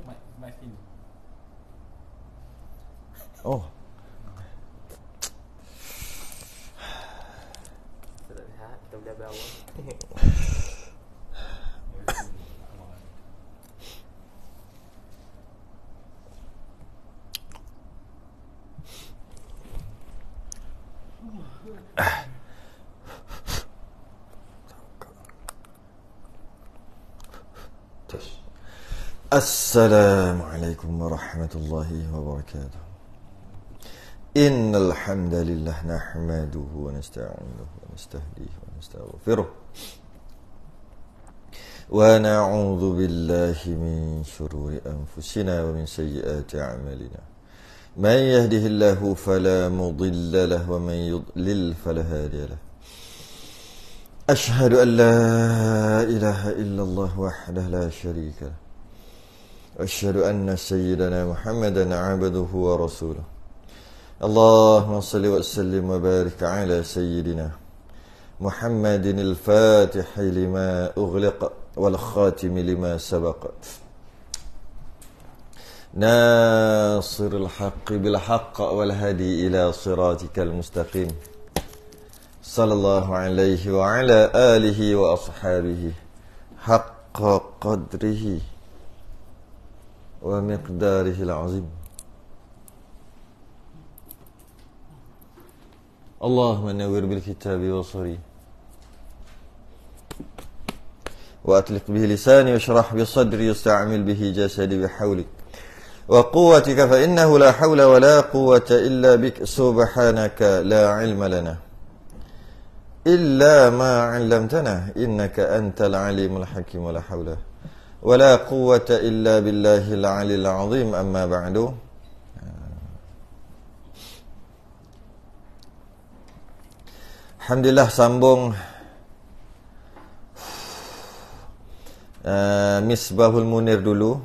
Mic sini. Oh. Kita lihat, kita udah bawah. Assalamualaikum warahmatullahi wabarakatuh. Innal hamdalillah nahmaduhu wa nasta'inuhu wa nastahdihi wa nastaghfiruh. Wa na'udzu billahi min shururi anfusina wa min sayyiati a'malina. Man yahdihillahu fala mudilla lahu wa man yudlil fala hadiya lahu. Ashhadu an la ilaha illallah wahdahu la syarika lahu. أشهد أن سيدنا محمدا عبده ورسوله اللهم صل وسلم وبارك على سيدنا محمد الفاتح لما أغلق والخاتم لما سبق ناصر الحق بالحق والهدي إلى صراطك المستقيم صلى الله عليه وعلى آله وأصحابه حق قدره ومقداره العظيم اللهم نور بالكتاب بصري وأطلق به لساني واشرح بصدري واستعمل به جسدي بحولك وقوتك فإنه لا حول ولا قوة إلا بك سبحانك لا علم لنا إلا ما علمتنا إنك أنت العليم الحكيم ولا حول ولا قوة إلا بالله العلي العظيم أما بعد. Alhamdulillah sambung Misbahul Munir dulu.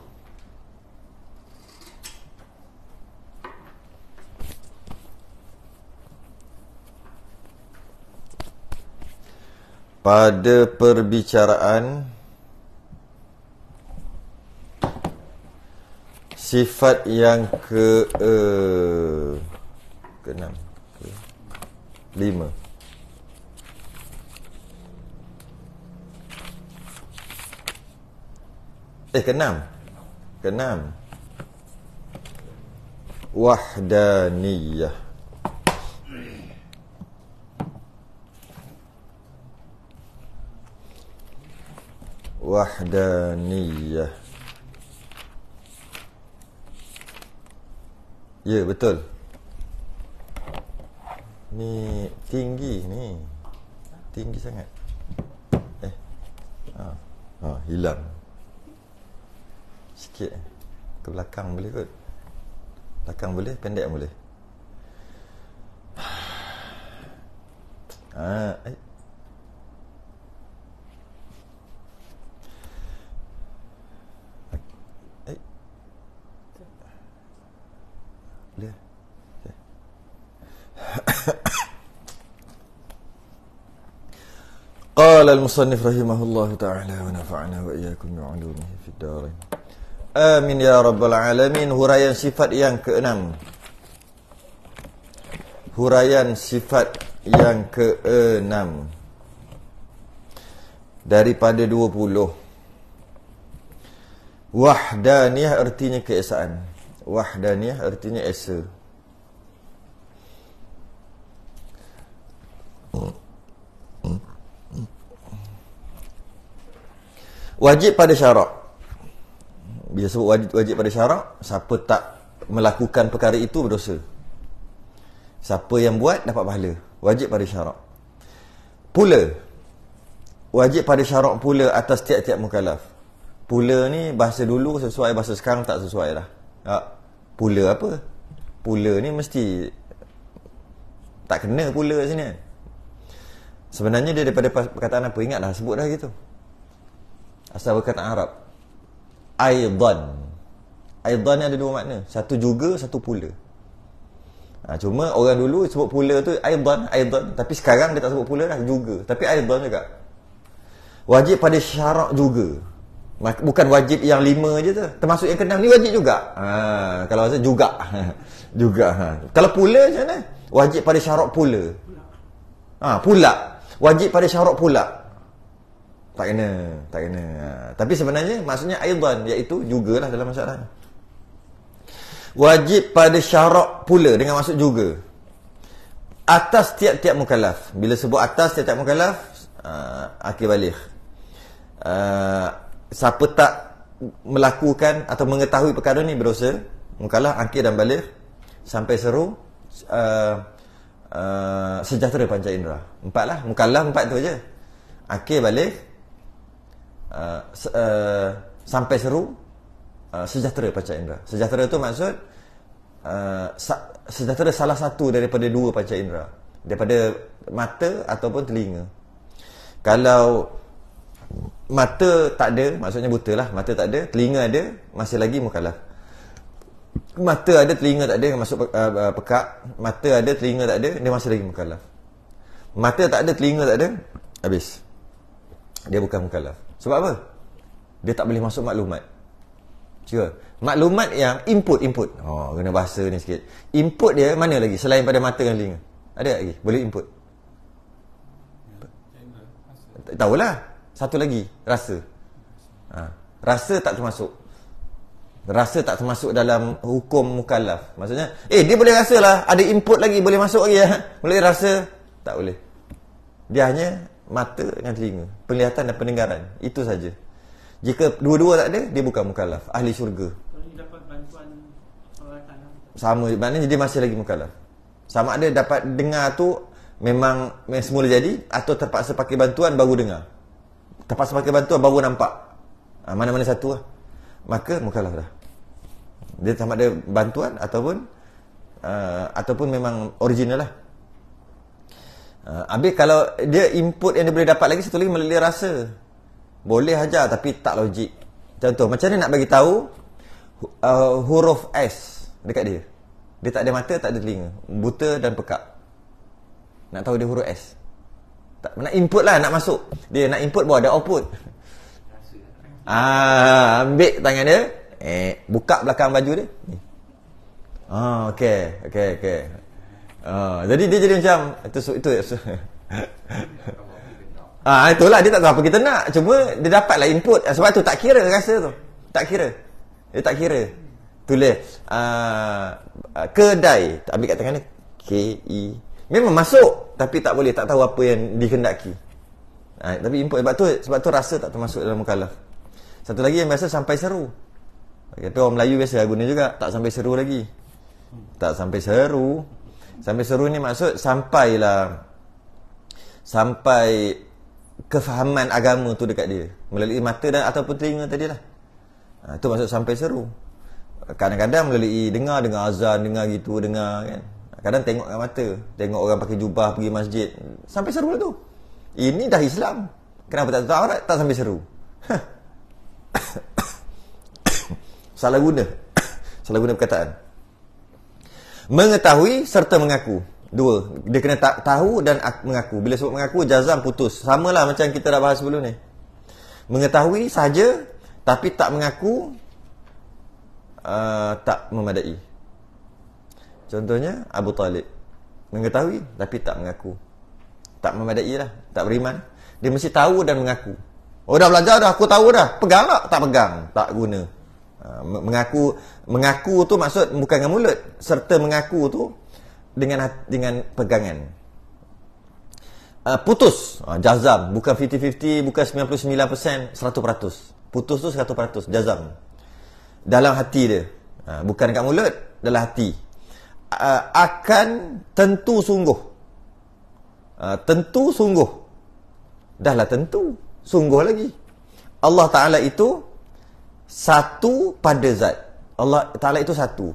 Pada perbicaraan sifat yang ke-6 ke-5 ke-6 wahdaniyah. Wahdaniyah. Ya, betul. Ni tinggi ni. Tinggi sangat. Hilang. Sikit. Ke belakang boleh kot. Belakang boleh, pendek boleh. Boleh. قال المصنف رحمه الله تعالى ونفعنا وإياكم بعلومه في الدارين آمين يا رب العالمين. Huraian sifat yang ke-6. Huraian sifat yang ke-6 daripada 20. Wahdaniyah artinya keesaan. Wahdaniyah artinya esa. Wajib pada syarak. Bila sebut wajib pada syarak, siapa tak melakukan perkara itu berdosa. Siapa yang buat dapat pahala. Wajib pada syarak. Pula wajib pada syarak pula atas tiap-tiap mukallaf. Pula ni bahasa dulu sesuai, bahasa sekarang tak sesuai dah. Pula apa? Pula ni mesti tak kena pula kat sini. Sebenarnya dia daripada perkataan apa? Ingat dah, sebut dah gitu. Asal perkataan Arab. Aidan. Aidan ni ada dua makna. Satu juga, satu pula. Cuma orang dulu sebut pula tu aidan. Tapi sekarang dia tak sebut pula dah, juga. Tapi aidan juga. Wajib pada syarak juga. Bukan wajib yang 5 je tu. Termasuk yang ke-6 ni wajib juga. Kalau rasa juga. juga. Kalau pula macam mana? Wajib pada syarat pula. Pula. Wajib pada syarat pula. Tak kena. Tapi sebenarnya maksudnya aidan, iaitu jugalah dalam masalah. Wajib pada syarat pula dengan maksud juga. Atas tiap-tiap mukallaf. Bila sebut atas tiap-tiap mukallaf, akil baligh. Siapa tak melakukan atau mengetahui perkara ni berdosa, mukallaf, akil dan baligh, sampai seru, sejahtera panca indera. 4 lah, mukallaf 4 tu aje. Akil, baligh, sampai seru, sejahtera panca indera. Sejahtera tu maksud sejahtera salah satu daripada 2 panca indera, daripada mata ataupun telinga. Kalau mata tak ada, maksudnya buta lah. Mata tak ada, telinga ada, masih lagi mukallaf. Mata ada, telinga tak ada, masuk pekak. Mata ada, telinga tak ada, dia masih lagi mukallaf. Mata tak ada, telinga tak ada, habis, dia bukan mukallaf. Sebab apa? Dia tak boleh masuk maklumat. Sure. Maklumat yang input. Kena bahasa ni sikit. Input dia mana lagi selain pada mata dan telinga? Ada lagi? Boleh input? Tahulah. Satu lagi, rasa. Rasa tak termasuk. Rasa tak termasuk dalam hukum mukallaf. Maksudnya, dia boleh rasa lah, ada input lagi, boleh masuk lagi. Boleh rasa, tak boleh. Dia hanya mata dan telinga, penglihatan dan pendengaran. Itu saja. Jika dua-dua tak ada, dia bukan mukallaf, ahli syurga. Kalau dia dapat bantuan sama, maknanya dia masih lagi mukallaf. Sama ada dapat dengar tu memang semula jadi, atau terpaksa pakai bantuan baru dengar. Terpaksa pakai bantuan baru nampak. Mana-mana satu lah, maka mukallaf dah. Dia sama ada bantuan ataupun memang original lah. Habis kalau dia input yang dia boleh dapat lagi, satu lagi melalui rasa. Boleh aja tapi tak logik. Contoh, macam mana nak bagi tahu huruf S dekat dia? Dia tak ada mata, tak ada telinga, buta dan pekak. Nak tahu dia huruf S? Tak, nak input lah, nak masuk. Dia nak input, bawa ada output. Ambil tangan dia, buka belakang baju dia. Okey. Jadi dia jadi macam itu. Itulah, dia tak tahu apa kita nak. Cuma dia dapatlah input. Sebab tu tak kira rasa tu. Tak kira. Dia tak kira. Tulis kedai, ambil kat tangan dia KI. Memang masuk, tapi tak boleh, tak tahu apa yang dikehendaki. Tapi input, sebab tu rasa tak termasuk dalam mukallaf. Satu lagi yang biasa, sampai seru. Tapi orang Melayu biasa guna juga, tak sampai seru lagi. Tak sampai seru. Sampai seru ni maksud sampai kefahaman agama tu dekat dia melalui mata dan ataupun telinga tadi lah. Itu maksud sampai seru. Kadang-kadang melalui dengar azan, dengar gitu, dengar kan. Kadang tengok dengan mata, tengok orang pakai jubah pergi masjid, sampai seru lah tu. Ini dah Islam, kenapa tak tutup aurat? Tak sampai seru. Salah guna perkataan. Mengetahui serta mengaku. 2. Dia kena tahu dan mengaku. Bila sebut mengaku, jazam putus. Samalah macam kita dah bahas sebelum ni. Mengetahui saja tapi tak mengaku, tak memadai. Contohnya Abu Talib, mengetahui tapi tak mengaku. Tak memadai lah, tak beriman. Dia mesti tahu dan mengaku. Dah belajar dah, aku tahu dah. Pegang tak? Tak pegang, tak guna. Mengaku tu maksud bukan dengan mulut, serta mengaku tu dengan pegangan. Putus, jazam, bukan 50-50, bukan 99%, 100%. Putus tu 100%, jazam. Dalam hati dia, bukan kat mulut, dalam hati. Akan tentu sungguh. Tentu sungguh. Dah lah tentu, sungguh lagi. Allah Ta'ala itu satu pada zat. Allah Ta'ala itu satu.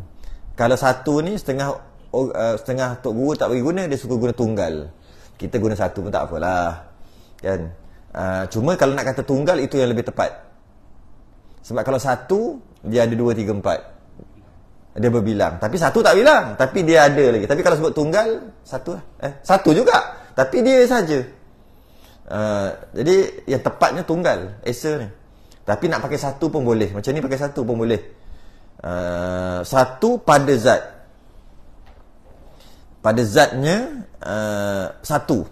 Kalau satu ni setengah Tok Guru tak bagi guna, dia suka guna tunggal. Kita guna satu pun tak apalah, kan. Cuma kalau nak kata tunggal, itu yang lebih tepat. Sebab kalau satu, dia ada 2, 3, 4. Dia berbilang. Tapi satu tak bilang, tapi dia ada lagi. Tapi kalau sebut tunggal, satu lah. Satu juga, tapi dia saja. Jadi yang tepatnya tunggal, esa ni. Tapi nak pakai satu pun boleh. Macam ni pakai satu pun boleh. Satu pada zat. Pada zatnya satu.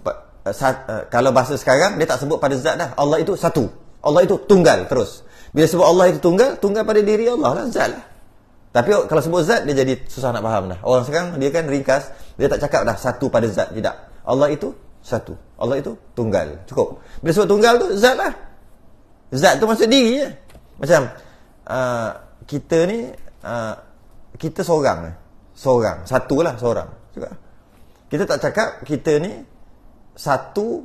Kalau bahasa sekarang dia tak sebut pada zat dah. Allah itu satu. Allah itu tunggal terus. Bila sebut Allah itu tunggal, tunggal pada diri Allah lah, zat lah. Tapi kalau sebut zat dia jadi susah nak faham dah. Orang sekarang dia kan ringkas, dia tak cakap dah satu pada zat, tidak. Allah itu satu. Allah itu tunggal. Cukup. Bila sebut tunggal tu zat lah. Zat tu maksud diri je. Macam kita ni kita seorang. Seorang, satulah seorang. Juga. Kita tak cakap kita ni satu,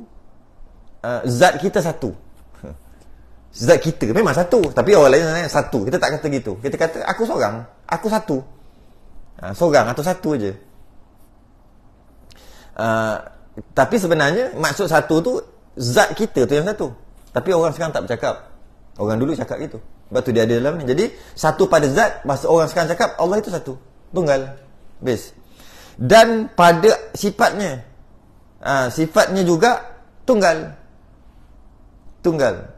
zat kita satu. Zat kita memang satu, tapi orang lain satu. Kita tak kata gitu. Kita kata aku seorang, aku satu. Seorang atau satu je. Tapi sebenarnya maksud satu tu zat kita tu yang satu. Tapi orang sekarang tak bercakap. Orang dulu cakap gitu. Sebab tu dia ada dalam ni. Jadi satu pada zat, masa orang sekarang cakap Allah itu satu, tunggal. Base. Dan pada sifatnya, sifatnya juga tunggal. Tunggal.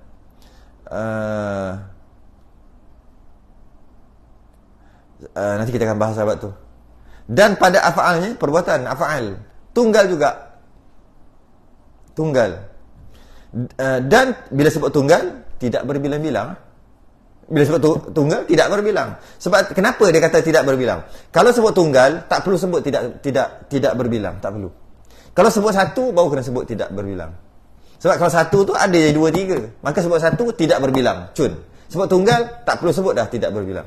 Nanti kita akan bahas sahabat tu. Dan pada af'alnya, perbuatan af'al, tunggal juga. Tunggal. Dan bila sebut tunggal, tidak berbilang-bilang. Bila sebut tunggal, tidak berbilang. Sebab kenapa dia kata tidak berbilang? Kalau sebut tunggal, tak perlu sebut tidak berbilang, tak perlu. Kalau sebut satu, baru kena sebut tidak berbilang. Sebab kalau satu tu ada yang dua, tiga. Maka sebut satu, tidak berbilang. Cun. Sebut tunggal, tak perlu sebut dah tidak berbilang.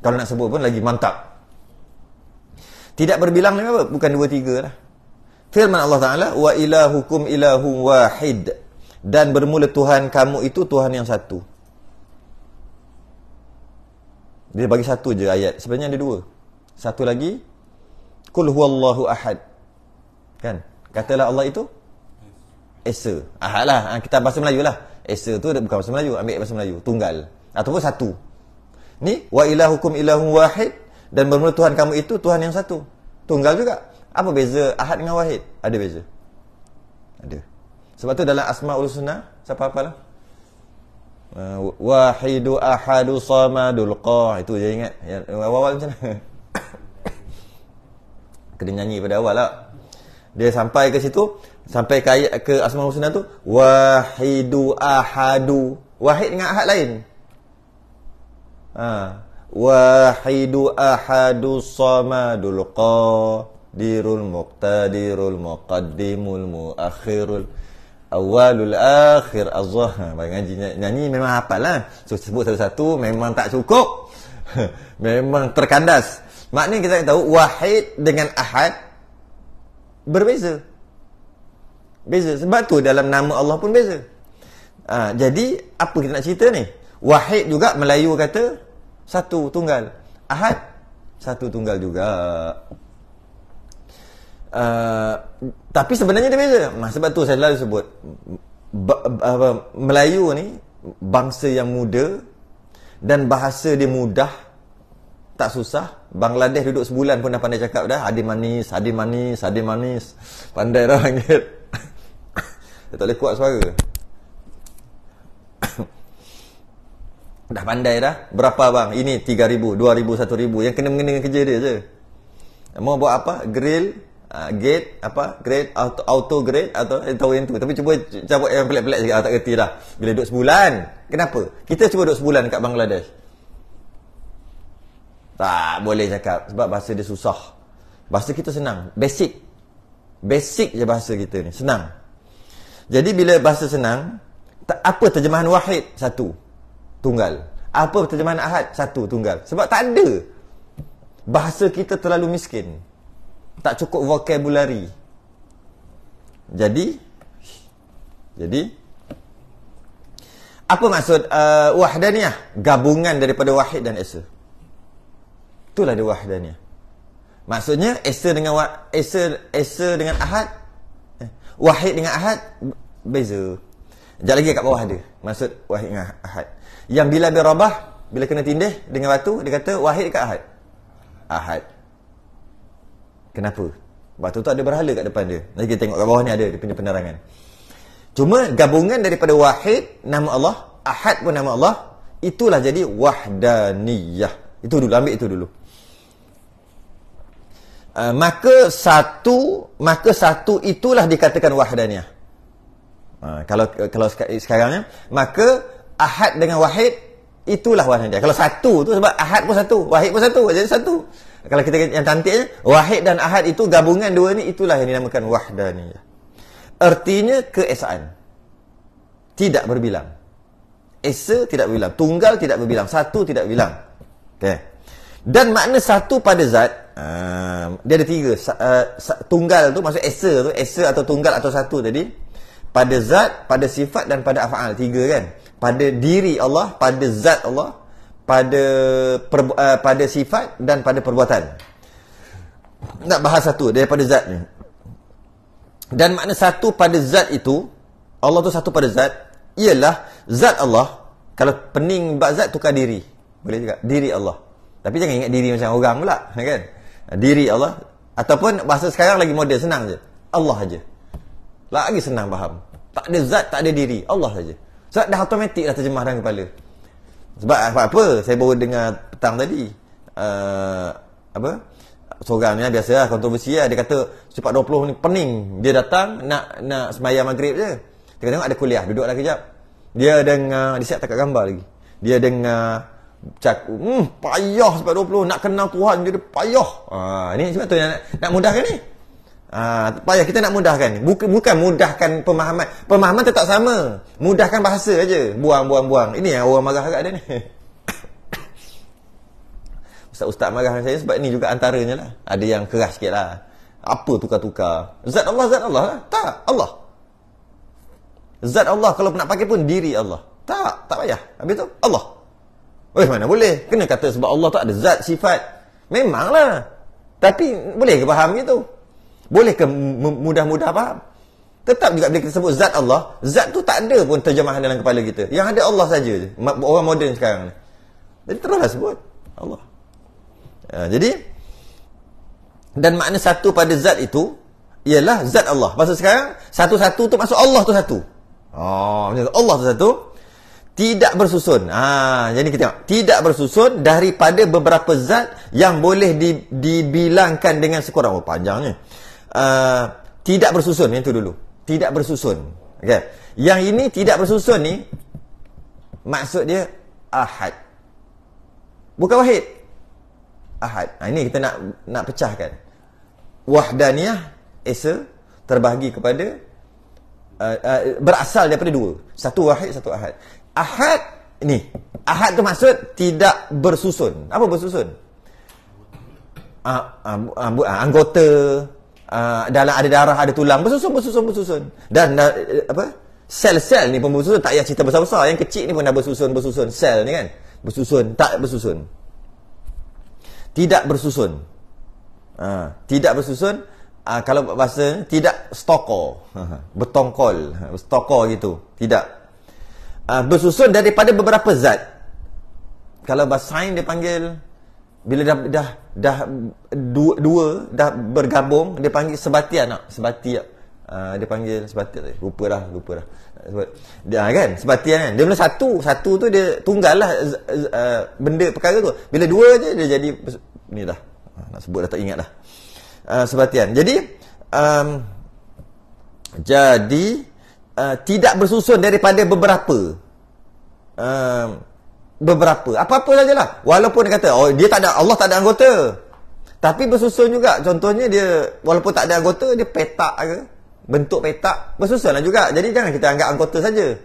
Kalau nak sebut pun lagi mantap. Tidak berbilang ni apa? Bukan dua, tiga lah. Firman Allah Ta'ala, wa ilahukum ilahum wahid. Dan bermula Tuhan kamu itu Tuhan yang satu. Dia bagi satu je ayat. Sebenarnya ada dua. Satu lagi, Qul huwallahu ahad. Kan? Katalah Allah itu Esa. Ahad lah. Kita bahasa Melayu lah. Esa tu bukan bahasa Melayu. Ambil bahasa Melayu. Tunggal. Ataupun satu. Ni, wa ilahukum ilahum wahid. Dan bermula Tuhan kamu itu Tuhan yang satu. Tunggal juga. Apa beza ahad dengan wahid? Ada beza. Ada. Sebab tu dalam Asma'ul Husna, siapa apalah? Wahidu ahadu samadul qah. Itu je ingat. Yang awal-awal macam mana? Kena nyanyi pada awal lah. Dia sampai ke situ, sampai ke ayat ke Asmaul Husna tu, wahidu ahadu. Wahid dengan ahad lain. Wahidu ahadu samadul qadirul muqtadirul muqaddimul muakhirul awalul akhir az-zahir. Ngaji nyanyi memang hafal lah. So, sebut satu-satu memang tak cukup. Memang terkandas. Maknanya kita tahu wahid dengan ahad berbeza. Beza. Sebab tu dalam nama Allah pun beza. Jadi apa kita nak cerita ni? Wahid juga Melayu kata satu tunggal. Ahad satu tunggal juga. Tapi sebenarnya dia beza. Sebab tu saya selalu sebut Melayu ni bangsa yang muda dan bahasa dia mudah, tak susah. Bangladesh duduk sebulan pun dah pandai cakap dah. Adi manis, adi manis, adi manis. Pandai dah panggil. Dia tak boleh kuat suara. Dah pandai dah. Berapa bang? Ini 3,000, 2,000, 1,000. Yang kena-mengena dengan kerja dia je. Mau buat apa? Grill, gate, apa? Grade, auto grade atau tahu yang tu. Tapi cuba cabut yang pelik-pelik sikit. Tak kerti dah. Bila duduk sebulan. Kenapa? Kita cuba duduk sebulan kat Bangladesh. Tak boleh cakap. Sebab bahasa dia susah. Bahasa kita senang. Basic. Basic je bahasa kita ni. Senang. Jadi bila bahasa senang, apa terjemahan wahid? Satu. Tunggal. Apa terjemahan ahad? Satu. Tunggal. Sebab tak ada. Bahasa kita terlalu miskin. Tak cukup vocabulary. Jadi apa maksud wahdaniyah? Gabungan daripada wahid dan esa. Itulah dia wahdaniyah. Maksudnya esa dengan dengan ahad, wahid dengan ahad beza. Sekejap lagi kat bawah ada maksud wahid dengan ahad. Yang bila birabah, bila kena tindih dengan batu, dia kata wahid ke ahad? Ahad. Kenapa? Batu tu ada berhala kat depan dia. Nanti kita tengok kat bawah ni ada dia punya penerangan. Cuma gabungan daripada wahid, nama Allah, ahad pun nama Allah, itulah jadi wahdaniyah. Itu dulu, ambil itu dulu. Maka satu itulah dikatakan wahdaniyah. Kalau sekarangnya, maka ahad dengan wahid itulah wahdaniyah. Kalau satu tu sebab ahad pun satu, wahid pun satu, jadi satu. Kalau kita yang cantiknya, wahid dan ahad itu gabungan dua ni, itulah yang dinamakan wahdaniyah. Artinya keesaan. Tidak berbilang. Esa tidak berbilang, tunggal tidak berbilang, satu tidak berbilang. Okay. Dan makna satu pada zat, dia ada tiga. Tunggal tu maksud esa atau tunggal atau satu tadi, pada zat, pada sifat dan pada af'al. Tiga kan? Pada diri Allah, pada zat Allah, pada sifat dan pada perbuatan. Nak bahas satu daripada zat ni. Dan makna satu pada zat itu, Allah tu satu pada zat, ialah zat Allah. Kalau pening bab zat, tukar diri. Boleh juga, diri Allah. Tapi jangan ingat diri macam orang pula, kan? Diri Allah. Ataupun bahasa sekarang lagi modern, senang je. Allah aja. Lagi senang faham. Tak ada zat, tak ada diri. Allah saja. Sebab dah automatik dah terjemah dalam kepala. Sebab apa? Saya baru dengar petang tadi. Seorang ni biasalah kontroversi lah. Dia kata cepat 20 ni pening. Dia datang nak sembahyang maghrib je. Dia tengok ada kuliah, duduklah kejap. Dia dengar, dia siap tak gambar lagi. Dia dengar payah sebab 20 nak kenal Tuhan dia payah. Ni sebab tu nak mudahkan ni. Payah kita nak mudahkan. Bukan mudahkan pemahaman. Pemahaman tetap sama. Mudahkan bahasa aja. Buang. Ini yang orang marah agak ada ni. Ustaz marah dengan saya sebab ni juga antaranya lah. Ada yang keras sikit lah. Apa tukar-tukar? Zat Allah lah. Tak, Allah. Zat Allah kalau nak pakai pun diri Allah. Tak payah. Habis tu Allah. Mana boleh? Kena kata sebab Allah tu ada zat, sifat. Memanglah. Tapi boleh ke faham gitu? Boleh ke mudah-mudah faham? Tetap juga bila kita sebut zat Allah, zat tu tak ada pun terjemahan dalam kepala kita. Yang ada Allah saja je. Orang moden sekarang ni. Jadi teruslah sebut Allah. Jadi dan makna satu pada zat itu ialah zat Allah. Pasal sekarang satu-satu tu maksud Allah tu satu. Allah tu satu. Tidak bersusun. Jadi kita tengok. Tidak bersusun daripada beberapa zat yang boleh dibilangkan dengan sekurang. Panjangnya. Tidak bersusun. Yang tu dulu. Tidak bersusun. Okay. Yang ini tidak bersusun ni, maksud dia ahad. Bukan wahid. Ahad. Ini kita nak pecahkan. Wahdaniyah, esa, terbahagi kepada, berasal daripada dua. Satu wahid, satu ahad. Ahad ni, ahad tu maksud tidak bersusun. Apa bersusun? Anggota, dalam ada darah, ada tulang, bersusun. Dan sel-sel ni pun bersusun. Tak payah cerita besar-besar. Yang kecil ni pun dah bersusun. Sel ni kan bersusun, tak bersusun. Tidak bersusun. Tidak bersusun. Kalau bahasa tidak stokor, bertongkol, stokor gitu. Tidak. Bersusun daripada beberapa zat. Kalau bahasa sains dia panggil, bila dah dua dah bergabung, dia panggil sebatian. Dia panggil sebatian. Lupa dah. Dia kan sebatian kan. Dia mula satu tu dia tunggal lah, benda perkara tu. Bila dua je dia jadi ni dah. Nak sebut dah tak ingat dah. Sebatian. Jadi tidak bersusun daripada beberapa. Apa-apa sajalah. Walaupun dia kata dia tak ada, Allah tak ada anggota, tapi bersusun juga. Contohnya dia walaupun tak ada anggota, dia petak ke, bentuk petak, bersusunlah juga. Jadi jangan kita anggap anggota saja.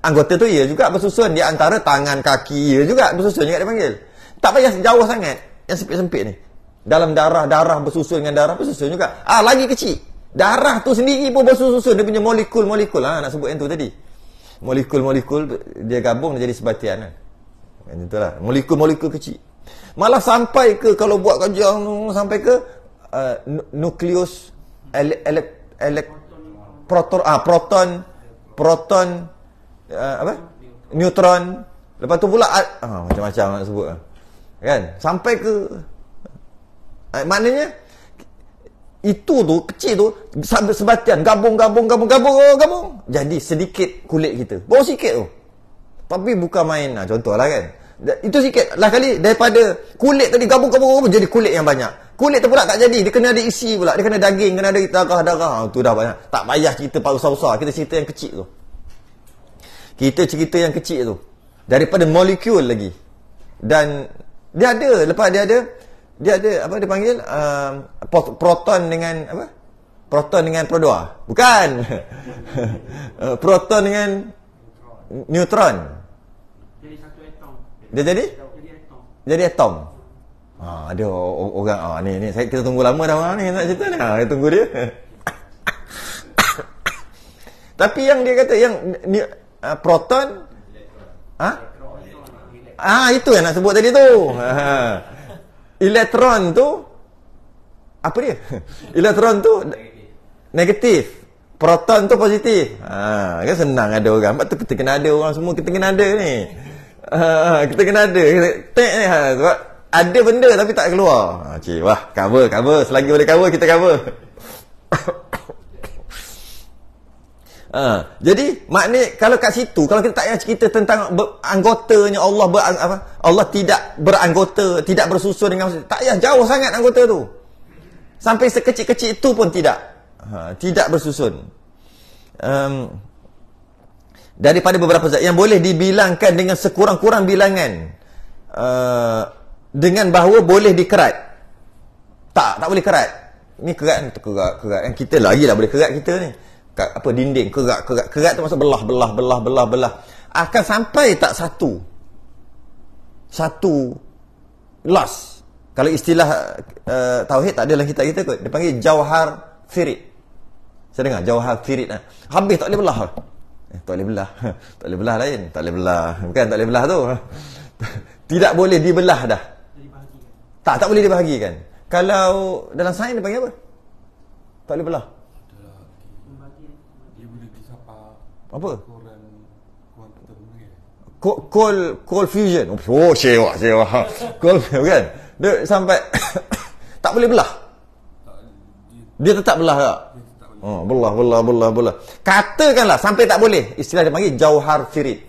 Anggota tu ia juga bersusun. Di antara tangan, kaki ia juga bersusun juga dia panggil. Tak payah jauh sangat. Yang sempit-sempit ni. Dalam darah bersusun dengan darah bersusun juga. Lagi kecil. Darah tu sendiri pun bersusun. Dia punya molekul-molekul. Nak sebut yang tu tadi. Molekul-molekul dia gabung jadi sebatian kan. Itulah. Molekul-molekul kecil. Malah sampai ke, kalau buat kajian sampai ke nukleus proton neutron. Lepas tu pula macam-macam nak sebut kan. Sampai ke maknanya itu tu kecil tu sebatian gabung jadi sedikit kulit kita. Baru sikit tu. Tapi bukan main. Contohlah kan. Itu sikit lah kali daripada kulit tadi gabung-gabung jadi kulit yang banyak. Kulit tu pula tak jadi, dia kena ada isi pula, dia kena daging, kena ada darah-darah. Tu dah banyak. Tak payah cerita besar-besar, kita cerita yang kecil tu. Kita cerita yang kecil tu. Daripada molekul lagi. Dan dia ada, lepas dia ada apa dia panggil proton dengan apa? Proton dengan proton. Bukan. Proton dengan neutron. Jadi satu atom. Dia jadi? Jadi atom. Jadi atom. Ada orang ni kita tunggu lama dah orang ni nak cerita ni. Kita tunggu dia. Tapi yang dia kata yang proton itu yang nak sebut tadi tu. Elektron tu apa dia? Elektron tu negatif. Proton tu positif. Kan senang ada orang. Sebab tu kita kena ada orang semua, kita kena ada ni. Kita kena ada. Tek ni sebab ada benda tapi tak keluar. Wah, cover. Selagi boleh cover, kita cover. Jadi maknanya kalau kat situ, kalau kita tak payah cerita tentang anggotanya Allah Allah tidak beranggota, tidak bersusun dengan tak payah jauh sangat anggota tu. Sampai sekecil-kecil itu pun tidak bersusun. Daripada beberapa zat yang boleh dibilangkan dengan sekurang-kurang bilangan, dengan bahawa boleh dikerat. Tak boleh kerat. Ni kerat kan kita lagi lah boleh kerat kita ni. Apa dinding kerat tu maksud belah. Akan sampai tak satu las. Kalau istilah tauhid tak ada dalam kitab kita kot. Dia panggil jauhar firid. Saya dengar jauhar firid. Habis tak boleh belah. Tak boleh belah. Tak boleh belah lain. Tak boleh belah. Bukan tak boleh belah tu. Tidak boleh dibelah dah. Tak boleh dibahagikan. Kalau dalam sains dia panggil apa? Tak boleh belah. Dia boleh disapa apa? Cold fusion. Sewa. Cold kan? Dia sampai tak boleh belah. Dia tetap belah tak? Belah. Katakanlah sampai tak boleh. Istilah dia panggil jauhar firid.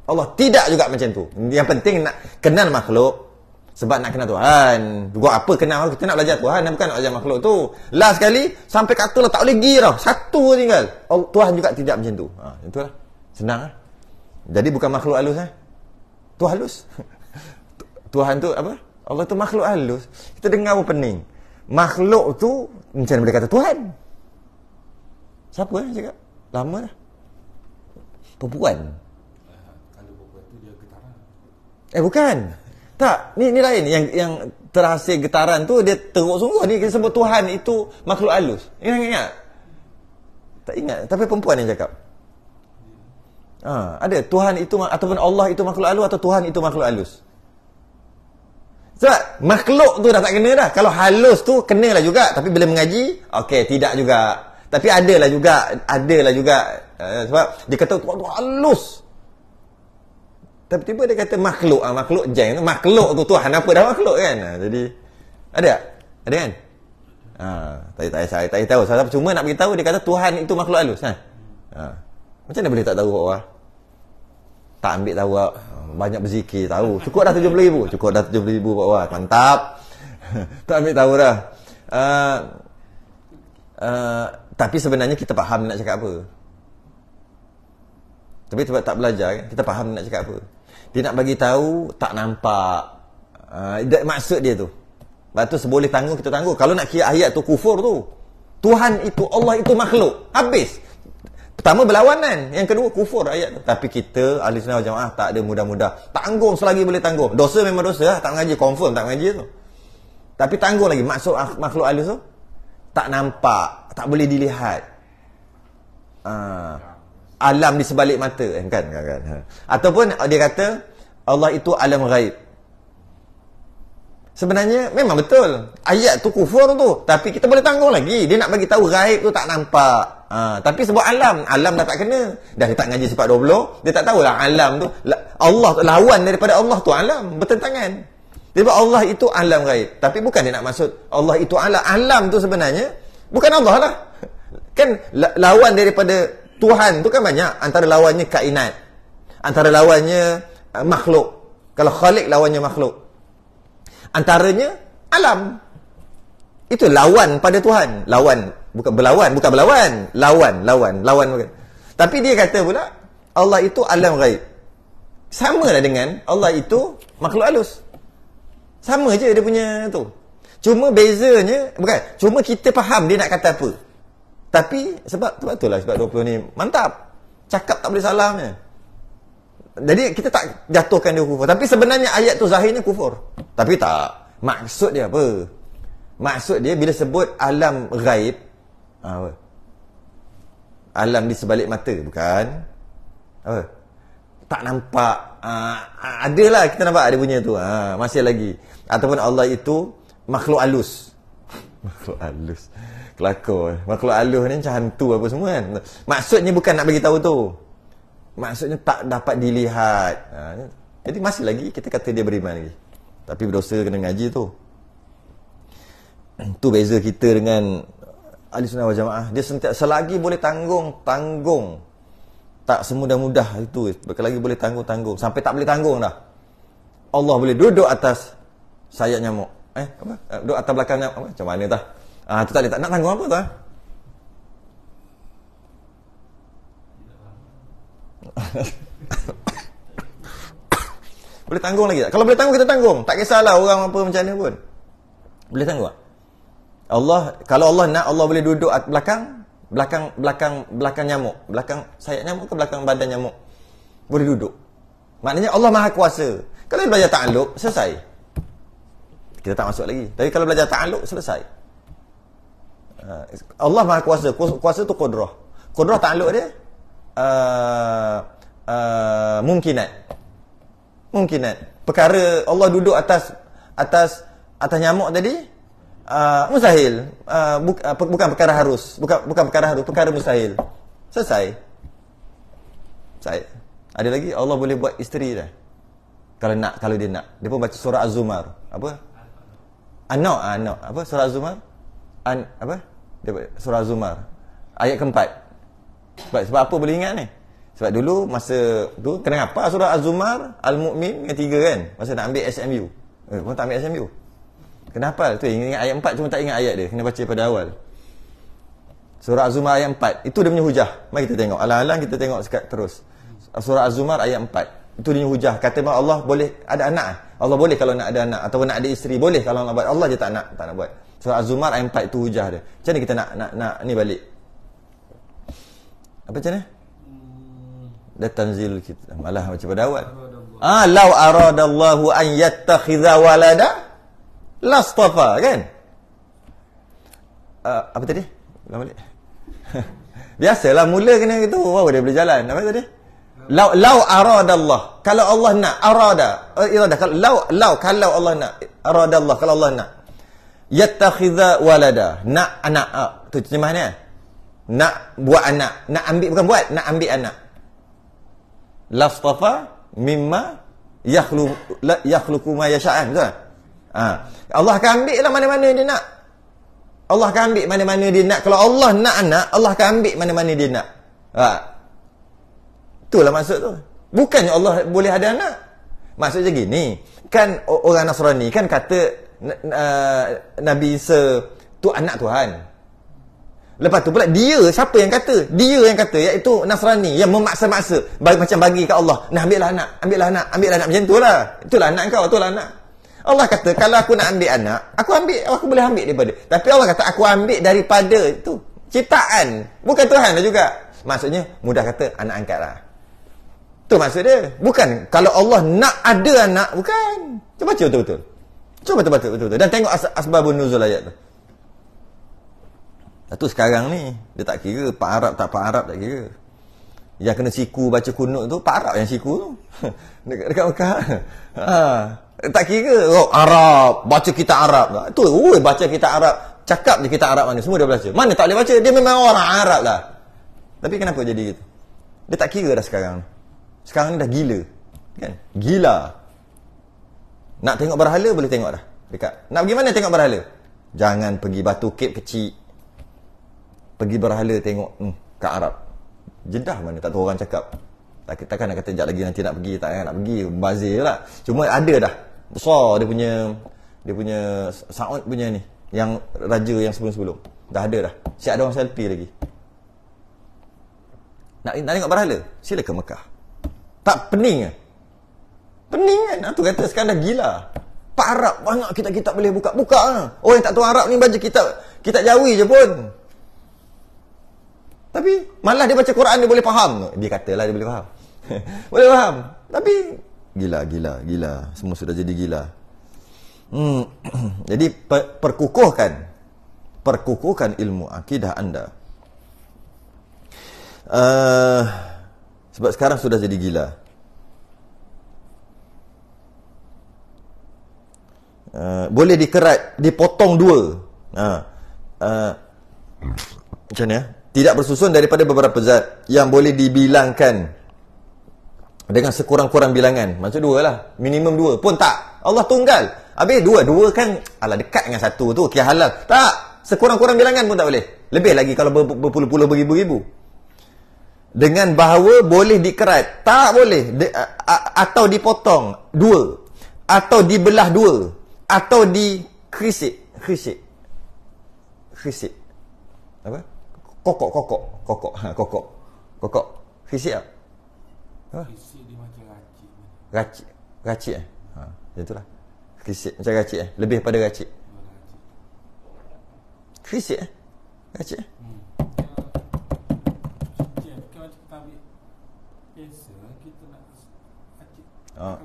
Allah tidak juga macam tu. Yang penting nak kenal makhluk. Sebab nak kenal Tuhan. Buat apa kenal makhluk? Kita nak belajar Tuhan dan bukan nak belajar makhluk tu. Last sekali sampai katalah tak boleh pergi tau. Satu tinggal. Tuhan juga tidak macam tu. Itulah. Senang lah. Jadi bukan makhluk halus tu halus. Tuhan tu apa? Allah tu makhluk halus. Kita dengar apa pening. Makhluk tu macam mana boleh kata Tuhan? Siapa cakap? Lama dah. Perempuan. Kalau perempuan tu dia getaran. Bukan. Tak, ni lain. Yang terhasil getaran tu dia teruk sungguh. Ni kita sebut Tuhan itu makhluk halus. Ingat? Tak ingat. Tapi perempuan yang cakap. Ada Tuhan itu ataupun Allah itu makhluk halus atau Tuhan itu makhluk halus. Sebab makhluk tu dah tak kena dah. Kalau halus tu kenalah juga. Tapi bila mengaji, okey, tidak juga. Tapi adalah juga. Sebab dia kata Tuhan tu halus. Tiba-tiba dia kata makhluk. Makhluk jeng tu. Makhluk tu Tuhan apa dah makhluk kan. Jadi ada tak? Ada kan? Tak tahu. Saya cuma nak beritahu dia kata Tuhan itu makhluk halus. Macam mana boleh tak tahu Allah? Tak ambil tahu. Banyak berzikir tahu. Cukup dah 70,000. Pak Wah. Mantap. Tak ambil tahu dah. Tapi sebenarnya kita faham nak cakap apa. Tapi sebab tak belajar kan, kita faham nak cakap apa. Dia nak bagi tahu tak nampak. Maksud dia tu. Lepas tu seboleh tangguh kita tangguh. Kalau nak kira ayat tu kufur tu. Tuhan itu, Allah itu makhluk. Habis. Pertama berlawanan, yang kedua kufur ayat tu. Tapi kita ahli sunnah wal jamaah tak ada mudah-mudah. Tanggung selagi boleh tanggung. Dosa memang dosa, tak mengaji confirm tak mengaji tu. Tapi tanggung lagi maksud makhluk halus tu tak nampak, tak boleh dilihat. Alam di sebalik mata kan. Ataupun dia kata Allah itu alam ghaib. Sebenarnya memang betul. Ayat tu kufur tu, tapi kita boleh tanggung lagi. Dia nak bagi tahu ghaib tu tak nampak. Tapi sebab alam dah tak kena. Dah dia tak ngaji sifat 20, dia tak tahulah alam tu. Allah tu lawan daripada Allah tu alam, bertentangan. Sebab Allah itu alam ghaib. Tapi bukan dia nak maksud Allah itu alam. Alam tu sebenarnya bukan Allah lah. Kan lawan daripada Tuhan tu kan banyak. Antara lawannya kainat. Antara lawannya makhluk. Kalau Khalik lawannya makhluk. Antaranya alam. Itu lawan pada Tuhan. Lawan, bukan berlawan, bukan berlawan. Lawan bukan. Tapi dia kata pula Allah itu alam ghaib. Sama lah dengan Allah itu makhluk halus. Sama je dia punya tu. Cuma bezanya, bukan, cuma kita faham dia nak kata apa. Tapi sebab itulah sebab 20 ni mantap. Cakap tak boleh salahnya. Jadi kita tak jatuhkan dia kufur. Tapi sebenarnya ayat tu zahirnya kufur. Tapi tak. Maksud dia apa? Maksud dia bila sebut alam ghaib, apa? Alam di sebalik mata, bukan? Apa? Tak nampak. Adalah kita nampak ada punya tu. Masih lagi. Ataupun Allah itu makhluk halus. Makhluk halus. Kelakar. Makhluk halus ni macam hantu apa semua kan. Maksudnya bukan nak bagi tahu tu. Maksudnya tak dapat dilihat. Jadi masih lagi kita kata dia beriman lagi. Tapi berdosa kena ngaji tu. Tu beza kita dengan Ahli Sunnah wal Jamaah. Dia sentiasa selagi boleh tanggung. Tak semudah-mudah itu. Lagi boleh tanggung. Sampai tak boleh tanggung dah. Allah boleh duduk atas sayap nyamuk. Apa? Duduk atas belakang nyamuk. Apa? Macam mana tah? Tu tak boleh, tak nak tanggung apa tu? Boleh tanggung lagi tak? Kalau boleh tanggung, kita tanggung. Tak kisahlah orang apa macam mana pun. Boleh tanggung tak? Allah, kalau Allah nak, Allah boleh duduk belakang nyamuk. Belakang sayap nyamuk ke belakang badan nyamuk? Boleh duduk. Maknanya Allah Maha Kuasa. Kalau belajar ta'aluk, selesai. Kita tak masuk lagi. Tapi kalau belajar ta'aluk, selesai. Allah Maha Kuasa. Kuasa tu qudrah. Qudrah ta'aluk dia mungkinat. Perkara Allah duduk atas nyamuk tadi mustahil. Bukan perkara harus. Bukan perkara harus, perkara mustahil. Selesai. Ada lagi Allah boleh buat isteri dah. Kalau dia nak. Dia pun baca surah Az-Zumar. Apa? An-Naw. Apa surah Az-Zumar? Apa? Dia baca surah Az-Zumar. Ayat keempat. Sebab apa boleh ingat ni? Sebab dulu masa tu kenapa surah Az-Zumar, Al-Mu'min yang 3 kan? Masa nak ambil SMU. Pun tak ambil SMU. Kenapa? Tu ingat ayat 4 cuma tak ingat ayat dia. Kena baca pada awal. Surah Az-Zumar ayat 4. Itu dia punya hujah. Mari kita tengok. Alang-alang kita tengok terus. Surah Az-Zumar ayat 4. Itu dia punya hujah. Kata bahawa Allah boleh ada anak. Allah boleh kalau nak ada anak. Ataupun nak ada isteri. Boleh kalau nak buat. Allah je tak nak buat. Surah Az-Zumar ayat 4 itu hujah dia. Macam ni kita nak ni balik. Apa macam ni? Dah tanzil kita. Malah macam pada awal. Law aradallahu an yattakhidha walada lastafa, kan? Apa tadi? Ulang balik. Biasalah mula kena gitu. Wow, dia boleh jalan. Apa tadi? Law aradallah. Kalau Allah nak, irada. Kalau Allah nak, aradallah, kalau Allah nak. Yattakhidha walada. Nak anak. Tu terjemahannya. Nak buat anak. Nak ambil, bukan buat, nak ambil anak. Lastafa mimma yakhluqu ma yasha'an. Betul? Allah akan ambil lah mana-mana dia nak. Allah akan ambil mana-mana dia nak. Kalau Allah nak anak, Allah akan ambil mana-mana dia nak. Itulah maksud tu. Bukannya Allah boleh ada anak. Maksudnya gini, kan orang Nasrani kan kata Nabi Isa tu anak Tuhan. Lepas tu pula siapa yang kata? Dia yang kata, iaitu Nasrani yang memaksa-maksa bagi kat Allah, nah ambillah anak macam itulah. Itulah anak kau, itulah anak. Allah kata kalau aku nak ambil anak, aku boleh ambil daripada. Tapi Allah kata aku ambil daripada itu ciptaan, bukan Tuhan lah juga. Maksudnya mudah kata anak angkat lah. Tu maksud dia. Bukan kalau Allah nak ada anak, bukan. Cuba baca betul-betul. Cuba baca betul-betul dan tengok asbabun nuzul ayat tu. Itu sekarang ni dia tak kira Pak Arab tak kira. Yang kena siku baca kunut tu Pak Arab yang siku tu. dekat Mekah. Tak kira Arab baca kitab Arab. Tu baca kitab Arab, cakap je kitab Arab mana semua dia baca. Mana tak boleh baca, dia memang orang Arab lah. Tapi kenapa jadi gitu? Dia tak kira dah sekarang. Sekarang ni dah gila. Kan? Gila. Nak tengok berhala boleh tengok dah dekat. Nak pergi mana tengok berhala? Jangan pergi Batu Kep kecil. Pergi berhala tengok kat Arab. Jeddah mana tak tahu orang cakap. Takkan nak kata sekejap lagi nanti nak pergi, tak nak pergi, bazir lah. Cuma ada dah. Besar dia punya Saud punya ni, yang raja yang sebelum-sebelum. Dah ada dah. Siap ada orang selfie lagi. Nak tengok berhala? Sila ke Mekah. Tak pening ke? Pening kan? Tu kata sekarang dah gila. Pak Arab banyak kitab-kitab boleh buka lah. Orang yang tak tahu Arab ni baca kitab Jawi je pun. Tapi malah dia baca Quran dia boleh faham. Dia katalah dia boleh faham. Boleh faham. Tapi gila. Semua sudah jadi gila. Jadi perkukuhkan ilmu akidah anda. Sebab sekarang sudah jadi gila. Boleh dikerat, dipotong dua. Macam ni ya? Tidak bersusun daripada beberapa zat yang boleh dibilangkan dengan sekurang-kurang bilangan. Maksud dua lah. Minimum dua. Pun tak. Allah tunggal. Habis dua kan, alah dekat dengan satu tu, kira halal. Tak. Sekurang-kurang bilangan pun tak boleh. Lebih lagi kalau berpuluh-puluh, beribu-ribu. Dengan bahawa boleh dikerat. Tak boleh. Atau dipotong. Dua. Atau dibelah dua. Atau dikrisik. Krisik. Apa? Kokok. Krisik tak? Apa? Isi dia macam racik. Racik itulah. Krisik macam racik lebih pada racik. Krisik racik Bukan macam kita ambil biasa, kita nak racik.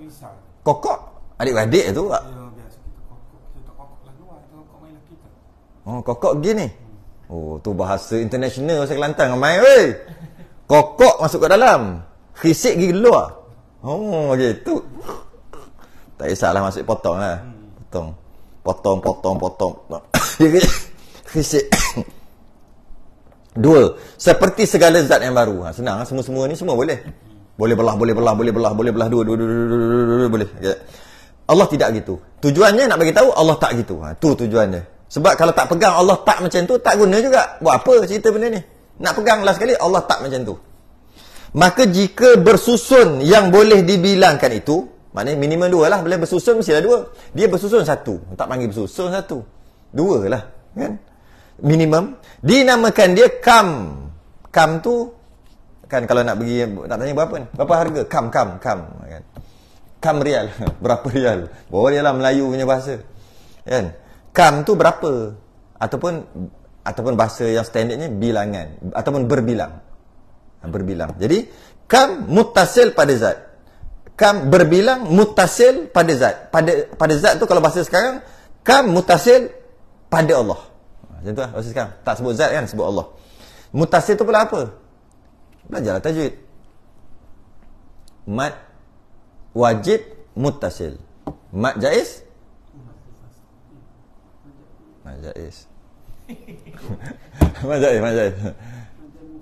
Risau. Kokok adik-adik tu. Ya, biasa kita kokok. Kita tak kokok lah luar, kita kokok main lah kita. Kokok gini. Tu bahasa international bahasa Kelantan main weh. Kokok masuk ke dalam. Krisik pergi keluar. Gitu. Tak kisahlah masuk potong lah. Potong. Krisik. Dua. Seperti segala zat yang baru. Senang semua ni semua boleh. Boleh belah dua boleh. Allah tidak gitu. Tujuannya nak bagi tahu Allah tak gitu. Tu tujuannya. Sebab kalau tak pegang Allah tak macam tu, tak guna juga. Buat apa cerita benda ni? Nak pegang last sekali Allah tak macam tu. Maka jika bersusun yang boleh dibilangkan itu, maknanya minimum dua lah. Boleh bersusun mestilah dua. Dia bersusun satu. Tak panggil bersusun satu. Dua lah. Kan? Minimum. Dinamakan dia kam. Kam tu, kan kalau nak tanya berapa ni? Berapa harga? Kam. Kan? Kam rial. Berapa rial? Bawa dia lah Melayu punya bahasa. Kan? Kam tu berapa? Ataupun bahasa yang standardnya bilangan. Ataupun berbilang. Jadi kam muttasil pada zat. Kam berbilang muttasil pada zat. Pada zat tu kalau bahasa sekarang kam muttasil pada Allah. Macam tu lah bahasa sekarang. Tak sebut zat kan, sebut Allah. Muttasil tu pula apa? Belajarlah tajwid. Mad wajib muttasil. Mad jaiz? Mad jaiz.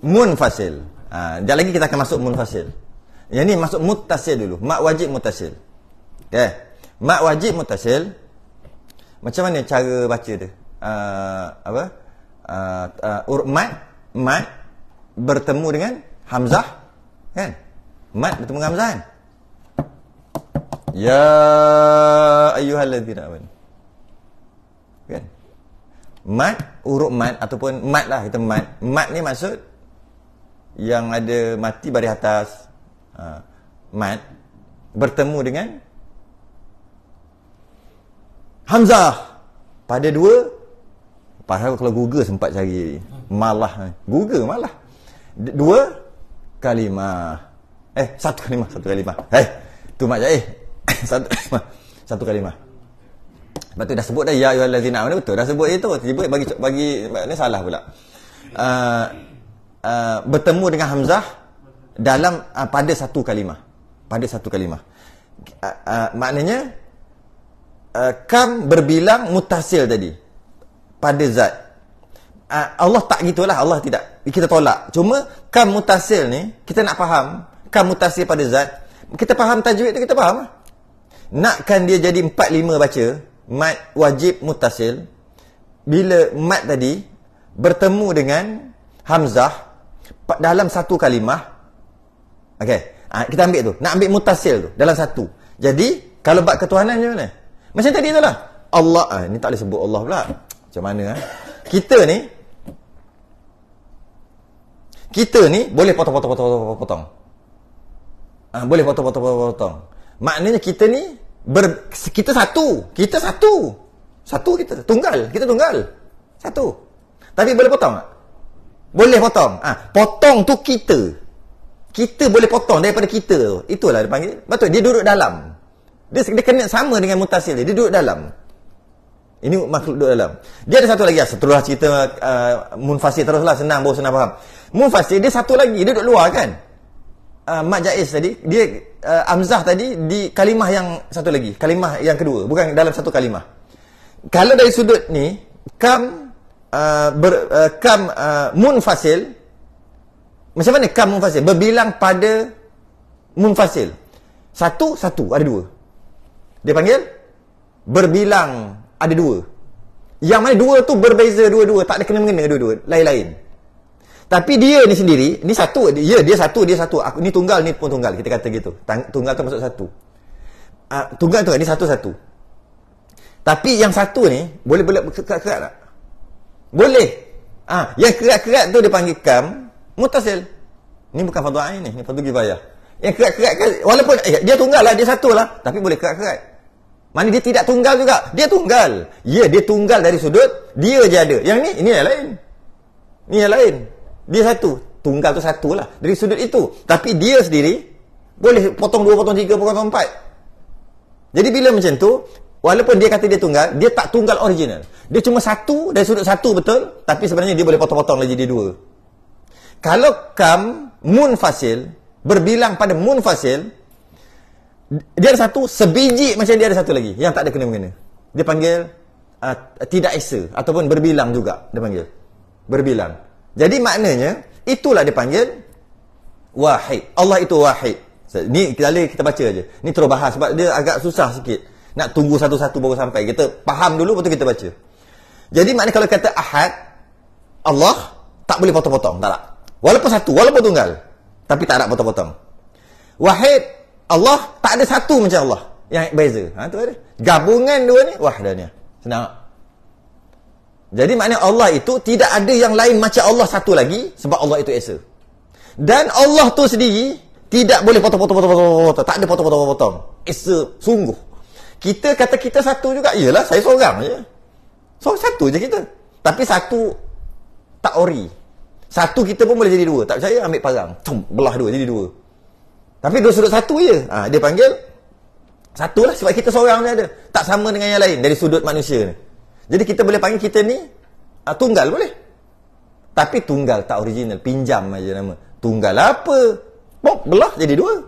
Munfasil. Sekejap lagi kita akan masuk munfasil. Yang ni masuk muttasil dulu. Mak wajib muttasil. Okay. Mak wajib muttasil. Macam mana cara baca dia? Mat bertemu dengan hamzah. Kan? Mat bertemu dengan hamzah kan? Ya ayyuhalladzina amanu. Kan? Mat, huruf mat ataupun mat lah kita mat. Mat ni maksud yang ada mati baris atas. Mat bertemu dengan hamzah pada dua. Padahal kalau Google sempat cari malah dua kalimah. Satu kalimah. Tu mak jahil. Satu kalimah. Lepas tu dah sebut dah ya ayyuhallazina amanu, betul dah sebut itu. Tiba bagi ni salah pula. Bertemu dengan hamzah dalam pada satu kalimah. Maknanya kam berbilang mutasil tadi pada zat. Allah tak gitulah, Allah tidak. Kita tolak. Cuma kam mutasil ni kita nak faham, kam mutasil pada zat. Kita faham tajwid tu, kita faham lah. Nakkan dia jadi 4-5 baca, mat wajib mutasil. Bila mat tadi bertemu dengan hamzah dalam satu kalimah. Okey. Kita ambil tu. Nak ambil mutasil tu dalam satu. Jadi kalau bab ketuhanan macam mana? Macam tadi tu lah. Allah, ni tak boleh sebut Allah pula. Macam mana Kita ni boleh potong. Boleh potong. Maknanya kita ni kita satu. Satu kita. Tunggal. Kita tunggal. Satu. Tapi boleh potong tak? Boleh potong. Potong tu kita. Kita boleh potong daripada kita tu. Itulah dia panggil. Betul, dia duduk dalam. Dia kena sama dengan mutasil dia. Dia duduk dalam. Ini makhluk duduk dalam. Dia ada satu lagi. Setelah cerita munfasil teruslah. Senang faham. Munfasil dia satu lagi. Dia duduk luar kan. Mat Jaiz tadi. Dia Amzah tadi di kalimah yang satu lagi. Kalimah yang kedua. Bukan dalam satu kalimah. Kalau dari sudut ni. Kam munfasil. Macam mana kam munfasil? Berbilang pada munfasil. Satu, ada dua. Dia panggil berbilang ada dua. Yang mana dua tu berbeza dua-dua. Tak ada kena-mengena dua-dua. Lain-lain. Tapi dia ni sendiri, ni satu. Dia satu. Ni tunggal, ni pun tunggal. Kita kata gitu. Tunggal tu maksud satu. Tunggal tu, ni satu-satu. Tapi yang satu ni, boleh kerat-kerat tak? Boleh. Yang kerat-kerat tu dia panggil kam mutasil. Ni bukan fardu ain ni fardu kifayah. Yang kerat-kerat walaupun dia tunggal lah, dia satu lah, tapi boleh kerat-kerat. Mana dia tidak tunggal juga. Dia tunggal. Ya, dia tunggal dari sudut dia je ada. Yang ni, ini yang lain. Ni yang lain. Dia satu. Tunggal tu satu lah dari sudut itu. Tapi dia sendiri boleh potong 2, potong 3, potong 4. Jadi bila macam tu, walaupun dia kata dia tunggal, dia tak tunggal original. Dia cuma satu dari sudut satu betul, tapi sebenarnya dia boleh potong-potong lagi jadi dua. Kalau kam munfasil berbilang pada munfasil, dia ada satu sebiji macam dia ada satu lagi yang tak ada kena-mengena. Dia panggil tidak esa ataupun berbilang juga dia panggil. Berbilang. Jadi maknanya itulah dia panggil wahid. Allah itu wahid. Ni kita baca aja. Ni terus bahas sebab dia agak susah sikit. Nak tunggu satu-satu baru sampai. Kita faham dulu betul kita baca. Jadi maknanya kalau kata ahad, Allah tak boleh potong-potong, tak. Walaupun satu, walaupun tunggal, tapi tak ada potong-potong. Wahid, Allah tak ada satu macam Allah. Yang beza. Tu ada. Gabungan dua ni wahdaniah. Senang. Jadi maknanya Allah itu tidak ada yang lain macam Allah satu lagi sebab Allah itu esa. Dan Allah tu sendiri tidak boleh potong-potong. Tak ada potong-potong. Esa sungguh. Kita kata kita satu juga. Iyalah, saya seorang je. So, satu je kita. Tapi satu tak ori. Satu kita pun boleh jadi dua. Tak percaya, ambil parang. Belah dua, jadi dua. Tapi dua sudut satu je. Dia panggil satu lah. Sebab kita seorang je ada. Tak sama dengan yang lain dari sudut manusia ni. Jadi kita boleh panggil kita ni tunggal boleh. Tapi tunggal tak original. Pinjam aja nama. Tunggal apa? Belah jadi dua.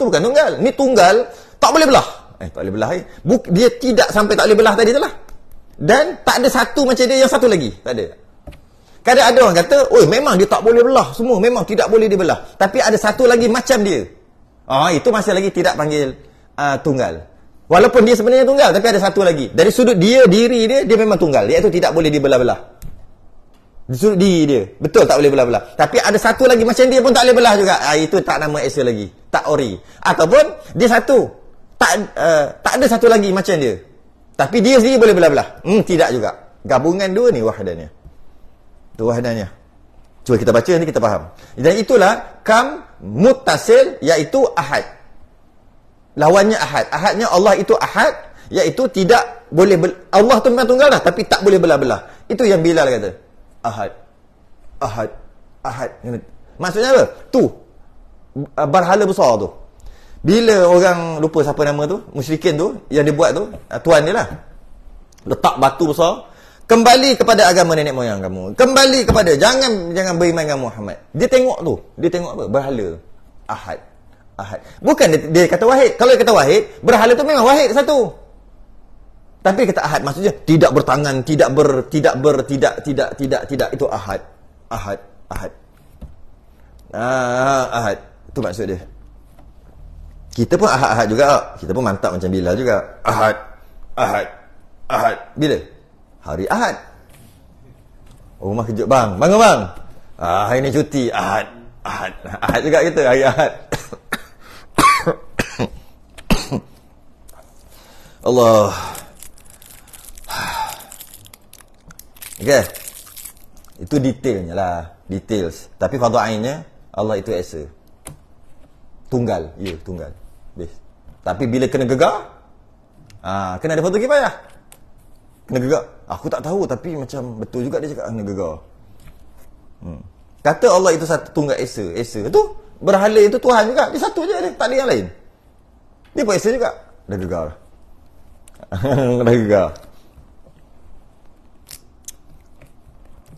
Tu bukan tunggal. Ni tunggal tak boleh belah. Tak boleh belah. Dia tidak sampai tak boleh belah tadi tu lah. Dan tak ada satu macam dia yang satu lagi. Tak ada. Kadang ada orang kata, memang dia tak boleh belah semua. Memang tidak boleh dibelah. Tapi ada satu lagi macam dia. Itu masih lagi tidak panggil tunggal. Walaupun dia sebenarnya tunggal, tapi ada satu lagi. Dari sudut diri dia memang tunggal. Iaitu tidak boleh dibelah-belah. Di sudut diri dia. Betul tak boleh belah-belah. Tapi ada satu lagi macam dia pun tak boleh belah juga. Itu tak nama esa lagi. Tak ori. Ataupun dia satu. Tak ada satu lagi macam dia. Tapi dia sendiri boleh belah-belah. Tidak juga. Gabungan dua ni wahdaniyah. Itu wahdaniyah. Cuba kita baca nanti kita faham. Dan itulah kam muttasil iaitu ahad. Lawannya ahad. Ahadnya Allah itu ahad, iaitu tidak boleh Allah tu memang tunggal lah, tapi tak boleh belah-belah. Itu yang Bilal kata. Ahad. Ahad. Ahad. Maksudnya apa? Tu berhala besar tu. Bila orang lupa siapa nama tu, musyrikin tu yang dia buat tu, tuan dia lah. Letak batu besar, kembali kepada agama nenek moyang kamu. Kembali kepada jangan beriman dengan Muhammad. Dia tengok tu. Dia tengok apa? Berhala. Ahad. Ahad. Bukan dia kata wahid. Kalau dia kata wahid, berhala tu memang wahid satu. Tapi kata ahad maksudnya tidak bertangan, tidak itu ahad. Ahad. Ahad. Ahad. Itu maksud dia. Kita pun ahad-ahad juga. Kita pun mantap macam Bilal juga. Ahad. Ahad. Ahad. Bila? Hari Ahad. Rumah kejut bang. Bangun bang. Hari ni cuti. Ahad. Ahad. Ahad juga kita hari Ahad. Allah. Okay. Itu detailnya lah. Details. Tapi fardu ainnya, Allah itu esa. Tunggal. Ya, tunggal. Habis. Tapi bila kena gegar, kena ada fardu kifayah. Kena gegar. Aku tak tahu, tapi macam betul juga dia cakap kena gegar. Kata Allah itu satu tunggal esa. Esa tu, berhala itu Tuhan juga. Dia satu je, dia tak ada yang lain. Dia pun esa juga. Dah gegar. Dah gegar.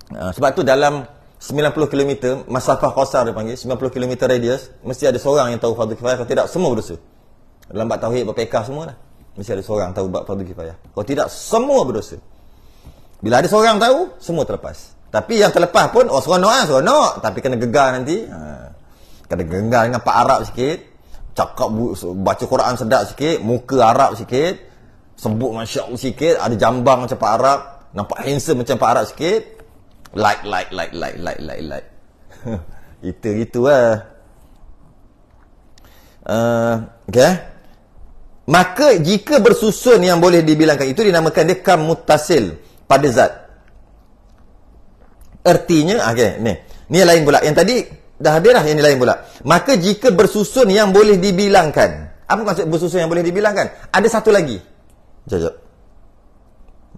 Sebab tu dalam 90 km masafah qasar dia panggil, 90 km radius, mesti ada seorang yang tahu fardu kifayah. Kalau tidak, semua berdosa. Dalam bab tauhid, bab fiqh semua lah, mesti ada seorang tahu bab fardu kifayah. Kalau tidak, semua berdosa. Bila ada seorang tahu, semua terlepas. Tapi yang terlepas pun, seronok. Tapi kena gegar nanti. Kena gegar dengan Pak Arab sikit, cakap baca Quran sedap sikit, muka Arab sikit, sebut Masya Allah sikit, ada jambang macam Pak Arab, nampak handsome macam Pak Arab sikit. Like. Itu lah. Okay. Maka jika bersusun yang boleh dibilangkan, itu dinamakan dia kam muttasil pada zat. Artinya, okay, ni yang lain pula. Yang tadi dah ada dah, yang lain pula. Maka jika bersusun yang boleh dibilangkan. Apa maksud bersusun yang boleh dibilangkan? Ada satu lagi. Sekejap.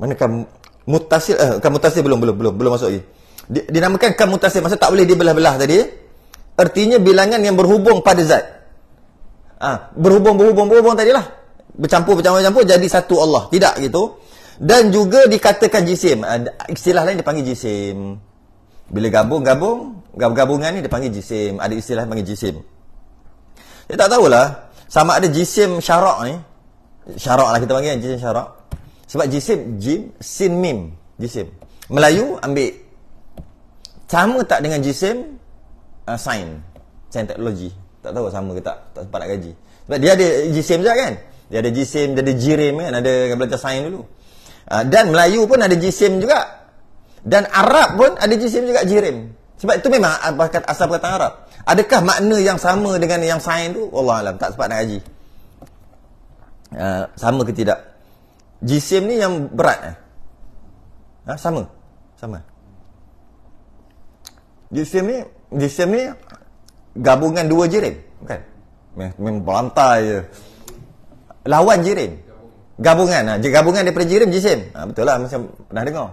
Mana kam mutasil? Kam mutasil belum masuk lagi. Dinamakan kam mutasil, maksud tak boleh dibelah-belah tadi. Artinya bilangan yang berhubung pada zat. Berhubung tadilah. Bercampur jadi satu Allah. Tidak gitu. Dan juga dikatakan jisim. Istilah lain dipanggil jisim. Bila gabungan ni dipanggil jisim. Ada istilah panggil jisim. Saya tak tahulah sama ada jisim syarak ni. Syarak lah kita panggil jisim syarak. Sebab jisim, jim, sin, mim. Jisim. Melayu ambil. Sama tak dengan jisim sain teknologi. Tak tahu sama ke tak sempat nak gaji. Sebab dia ada jisim juga kan. Dia ada jisim, dia ada jirim kan. Ada belajar sain dulu. Dan Melayu pun ada jisim juga. Dan Arab pun ada jisim juga, jirim. Sebab itu memang asal perkataan Arab. Adakah makna yang sama dengan yang sain tu? Wallahualam, tak sempat nak gaji. Sama ke tidak? Jisim ni yang berat. Sama. Jisim ni gabungan dua jirim, bukan? Memang berantai je. Lawan jirim. Gabungan daripada jirim jisim. Betul lah, macam pernah dengar.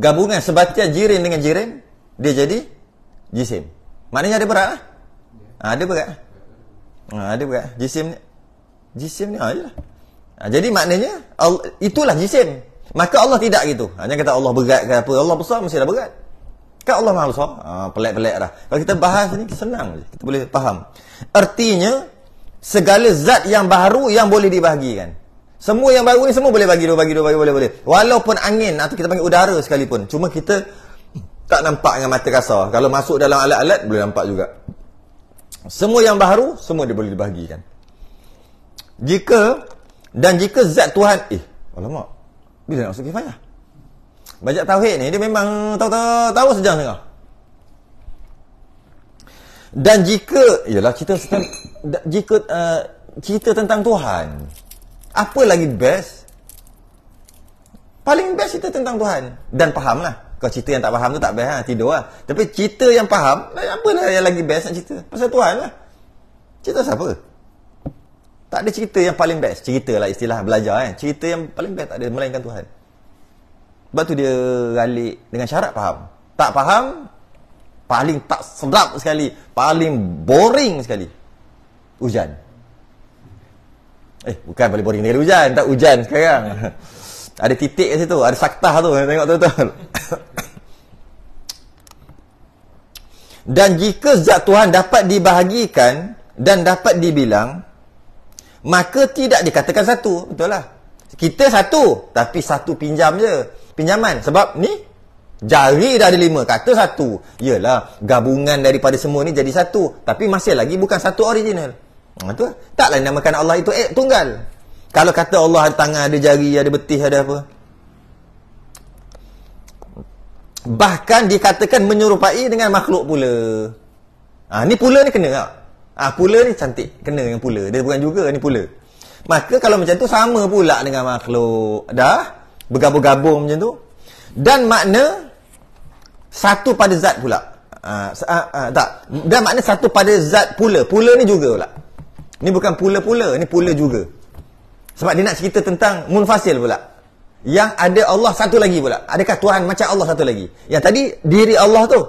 Gabungan sebatian jirim dengan jirim, dia jadi jisim. Maknanya ada berat lah. Ada berat. Ada berat. Jisim ni ajalah. Jadi maknanya itulah jisim. Maka Allah tidak gitu. Jangan kata Allah berat ke apa. Allah besar mesti dah berat. Kan Allah Maha besar. Pelik-pelik dah. Kalau kita bahas ni senang je. Kita boleh faham. Artinya segala zat yang baru yang boleh dibahagikan. Semua yang baru ni semua boleh bagi boleh. Walaupun angin atau kita panggil udara sekalipun. Cuma kita tak nampak dengan mata kasar. Kalau masuk dalam alat-alat boleh nampak juga. Semua yang baru semua dia boleh dibahagikan. Jika zat Tuhan alamak, bila nak masuk kifayah? Bajak tauhid ni dia memang tahu sejam tengah. Dan jika cerita tentang Tuhan, apa lagi best? Paling best cerita tentang Tuhan. Dan fahamlah. Kalau cerita yang tak faham tu tak best, tidur lah. Tapi cerita yang faham, apalah yang lagi best nak cerita? Pasal Tuhan lah. Cerita siapa? Tak ada cerita yang paling best. Cerita lah istilah belajar Cerita yang paling best tak ada, melainkan Tuhan. Sebab tu dia ralik dengan syarat faham. Tak faham, paling tak sedap sekali, paling boring sekali, hujan. Bukan paling boring dengan hujan. Tak hujan sekarang. Ada titik kat situ, ada saktah tu, tengok betul-betul. Dan jika zat Tuhan dapat dibahagikan dan dapat dibilang, maka tidak dikatakan satu. Betul lah. Kita satu, tapi satu pinjam je. Pinjaman. Sebab ni jari dah ada 5, kata satu. Yalah, gabungan daripada semua ni jadi satu, tapi masih lagi bukan satu original. Itu taklah dinamakan Allah itu tunggal. Kalau kata Allah ada tangan, ada jari, ada betis, ada apa, bahkan dikatakan menyerupai dengan makhluk pula. Ni pula ni kena tak? Pula ni cantik, kena dengan pula. Dia bukan juga ni pula. Maka kalau macam tu sama pula dengan makhluk. Dah bergabung-gabung macam tu. Dan makna satu pada zat pula. Tak. Dan makna satu pada zat pula. Pula ni juga pula. Ni bukan pula-pula, ni pula juga. Sebab dia nak cerita tentang munfasil pula. Yang ada Allah satu lagi pula. Adakah Tuhan macam Allah satu lagi? Yang tadi diri Allah tu.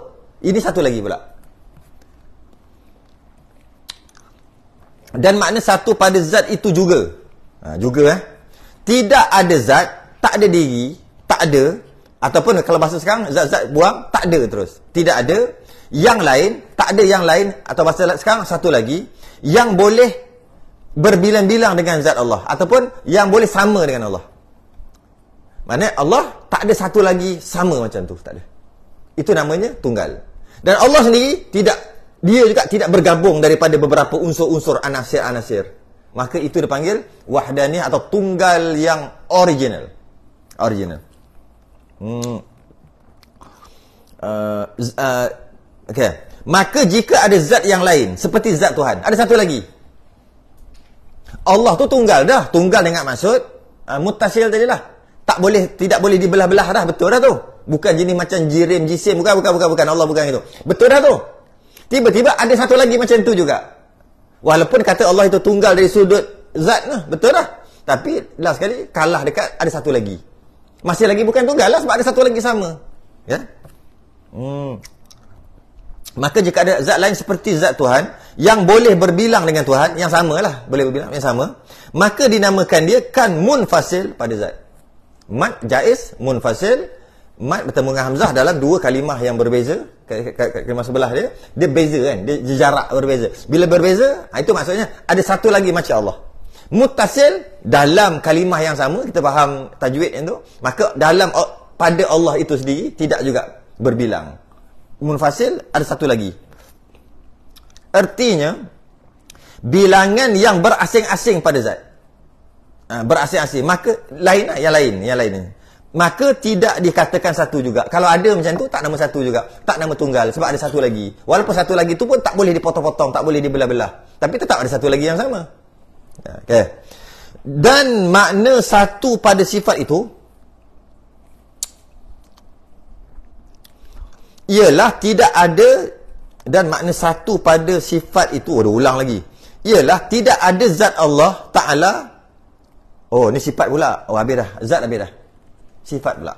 Ini satu lagi pula. Dan makna satu pada zat itu juga. Juga tidak ada zat, tak ada diri, tak ada. Ataupun kalau bahasa sekarang, zat-zat buang, tak ada terus. Tidak ada. Yang lain, tak ada yang lain. Atau bahasa sekarang, satu lagi. Yang boleh berbilang-bilang dengan zat Allah. Ataupun yang boleh sama dengan Allah. Maknanya Allah tak ada satu lagi sama macam tu. Tak ada. Itu namanya tunggal. Dan Allah sendiri tidak. Dia juga tidak bergabung daripada beberapa unsur-unsur anasir-anasir. Maka itu dipanggil wahdaniyah atau tunggal yang original. Original. Okay. Maka jika ada zat yang lain seperti zat Tuhan, ada satu lagi. Allah tu tunggal dah. Tunggal dengan maksud muttasil tadi lah. Tidak boleh dibelah-belah dah. Betul dah tu. Bukan jenis macam jirim, jisim. Bukan. Allah bukan itu. Betul dah tu. Tiba-tiba ada satu lagi macam tu juga. Walaupun kata Allah itu tunggal dari sudut zat lah. Betul dah. Tapi last sekali kalah dekat ada satu lagi. Masih lagi bukan tunggal lah sebab ada satu lagi sama. Ya. Maka jika ada zat lain seperti zat Tuhan yang boleh berbilang dengan Tuhan, yang sama lah, boleh berbilang, yang sama, maka dinamakan dia kan munfasil pada zat. Mat jaiz, munfasil. Mat bertemu dengan hamzah dalam dua kalimah yang berbeza. Kalimah sebelah dia beza kan, dia jarak berbeza. Bila berbeza, itu maksudnya ada satu lagi macam Allah. Muttasil dalam kalimah yang sama, kita faham tajwid yang tu, maka dalam pada Allah itu sendiri tidak juga berbilang. Munfasil ada satu lagi. Artinya bilangan yang berasing-asing pada zat. Berasing-asing, maka lain lah, yang lain. Maka tidak dikatakan satu juga. Kalau ada macam tu, tak nama satu juga. Tak nama tunggal, sebab ada satu lagi. Walaupun satu lagi tu pun tak boleh dipotong-potong, tak boleh dibelah-belah. Tapi tetap ada satu lagi yang sama. Okay. Dan makna satu pada sifat itu ialah tidak ada. Dan makna satu pada sifat itu, ulang lagi, ialah tidak ada zat Allah Ta'ala. Oh, ni sifat pula. Oh, habis dah. Zat habis dah. Sifat pula.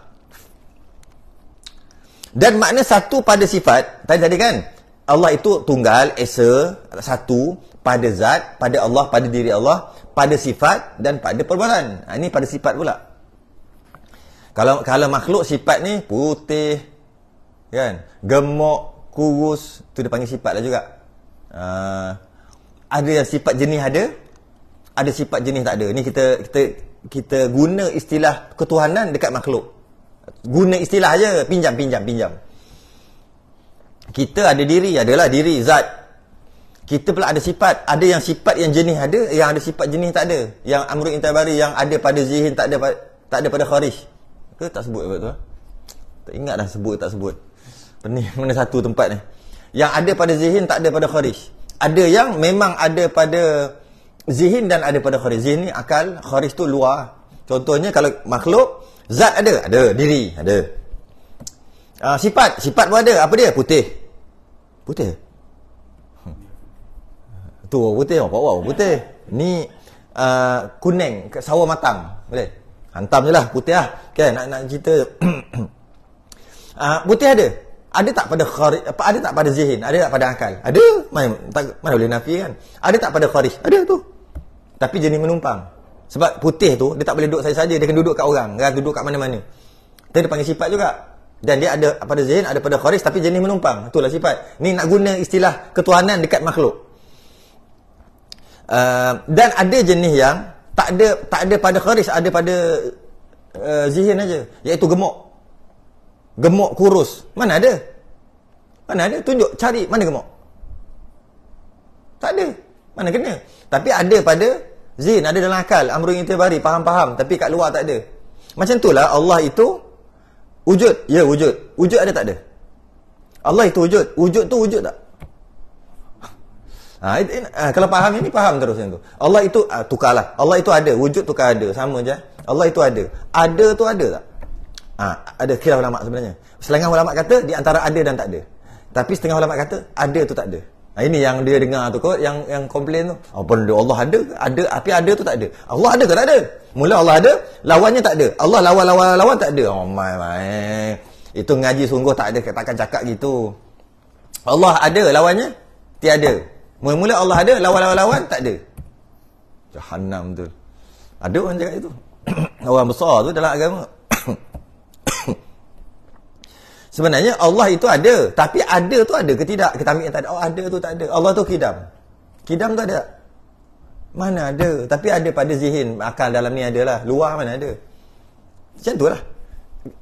Dan makna satu pada sifat, tadi kan, Allah itu tunggal, esa, satu, pada zat, pada Allah, pada diri Allah, pada sifat dan pada perbuatan. Ini pada sifat pula. Kalau makhluk sifat ni putih, kan, gemuk, kurus, tu dia panggil sifat lah juga. Ada yang sifat jenis ada sifat jenis tak ada. Ni kita guna istilah ketuhanan dekat makhluk. Guna istilah aja, pinjam. Kita ada diri, adalah diri, zat. Kita pula ada sifat. Ada yang sifat yang jenis ada, yang ada sifat jenis tak ada. Yang amrul intabari, yang ada pada zihin, tak ada pada kharij. Ke tak sebut apa tu? Tak ingat dah sebut tak sebut. Pening mana satu tempat ni. Yang ada pada zihin, tak ada pada kharij. Ada yang memang ada pada zihin dan ada pada kharij. Zihin ni akal, kharij tu luar. Contohnya kalau makhluk, zat ada, diri ada. Sifat pun ada. Apa dia? Putih. Tu putih, putih. Ni kuning, sawo matang. Boleh? Hantam je lah, putih lah. Okay, nak cerita. Putih ada. Ada tak pada kharij? Ada tak pada zihin? Ada tak pada akal? Ada. Mana boleh nafi kan? Ada tak pada kharij? Ada tu. Tapi jenis menumpang. Sebab putih tu, dia tak boleh duduk saja-saja. Dia kena duduk kat orang. Dia duduk kat mana-mana. Dia panggil sifat juga. Dan dia ada pada zihin, ada pada kharij, tapi jenis menumpang. Itulah sifat. Ni nak guna istilah ketuhanan dekat makhluk. Dan ada jenis yang tak ada pada kharij, ada pada zihin aja, iaitu gemuk, kurus. Mana ada? Tunjuk, cari mana gemuk. Tak ada. Mana kena. Tapi ada pada zihin, ada dalam akal, amrul intibari, faham, tapi kat luar tak ada. Macam itulah Allah itu wujud. Ya, wujud ada tak ada? Allah itu wujud tu wujud tak? Kalau faham ini, faham terus yang tu. Allah itu tukarlah. Allah itu ada, wujud tukar ada, sama je. Allah itu ada. Ada tu ada tak? Ada khilaf ulama sebenarnya. Setengah ulama kata di antara ada dan tak ada. Tapi setengah ulama kata ada tu tak ada. Ini yang dia dengar tu kot, yang komplain tu. Apa benda Allah ada, tapi ada tu tak ada. Allah ada ke tak ada? Mula Allah ada, lawannya tak ada. Allah lawan tak ada. Oh my. Itu ngaji sungguh tak ada, takkan cakap gitu. Allah ada, lawannya tiada. Mula-mula Allah ada, lawan tak ada. Jahannam tu. Ada orang cakap itu. Orang besar tu dalam agama. Sebenarnya Allah itu ada, tapi ada tu ada ke tidak? Kita ambil yang tak ada. Ada tu tak ada. Allah tu kidam. Kidam tu ada. Mana ada? Tapi ada pada zihin, akal dalam ni adalah. Luar mana ada? Macam tu lah.